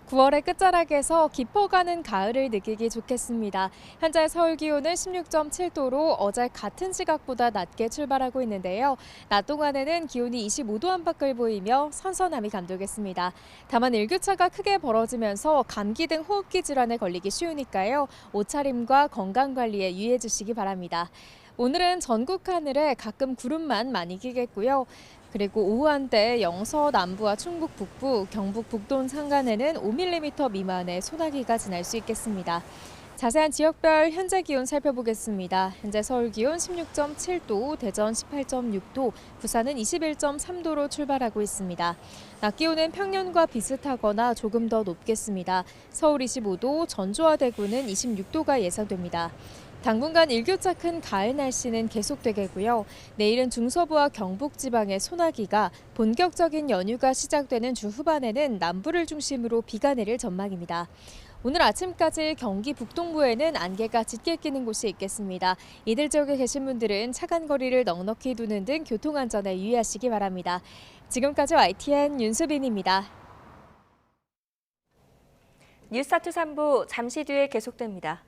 (9월의) 끝자락에서 깊어가는 가을을 느끼기 좋겠습니다. 현재 서울 기온은 16.7도로 어제 같은 시각보다 낮게 출발하고 있는데요. 낮 동안에는 기온이 25도 안팎을 보이며 선선함이 감도겠습니다. 다만 일교차가 크게 벌어지면서 감기 등 호흡기 질환에 걸리기 쉬우니까요. 옷차림과 건강관리에 유의해 주시기 바랍니다. 오늘은 전국 하늘에 가끔 구름만 많이 끼겠고요. 그리고 오후 한때 영서 남부와 충북 북부, 경북 북동 산간에는 5mm 미만의 소나기가 지날 수 있겠습니다. 자세한 지역별 현재 기온 살펴보겠습니다. 현재 서울 기온 16.7도, 대전 18.6도, 부산은 21.3도로 출발하고 있습니다. 낮 기온은 평년과 비슷하거나 조금 더 높겠습니다. 서울 25도, 전주와 대구는 26도가 예상됩니다. 당분간 일교차 큰 가을 날씨는 계속되겠고요. 내일은 중서부와 경북 지방의 소나기가, 본격적인 연휴가 시작되는 주 후반에는 남부를 중심으로 비가 내릴 전망입니다. 오늘 아침까지 경기 북동부에는 안개가 짙게 끼는 곳이 있겠습니다. 이들 지역에 계신 분들은 차간 거리를 넉넉히 두는 등 교통안전에 유의하시기 바랍니다. 지금까지 YTN 윤수빈입니다. 뉴스타트 3부 잠시 뒤에 계속됩니다.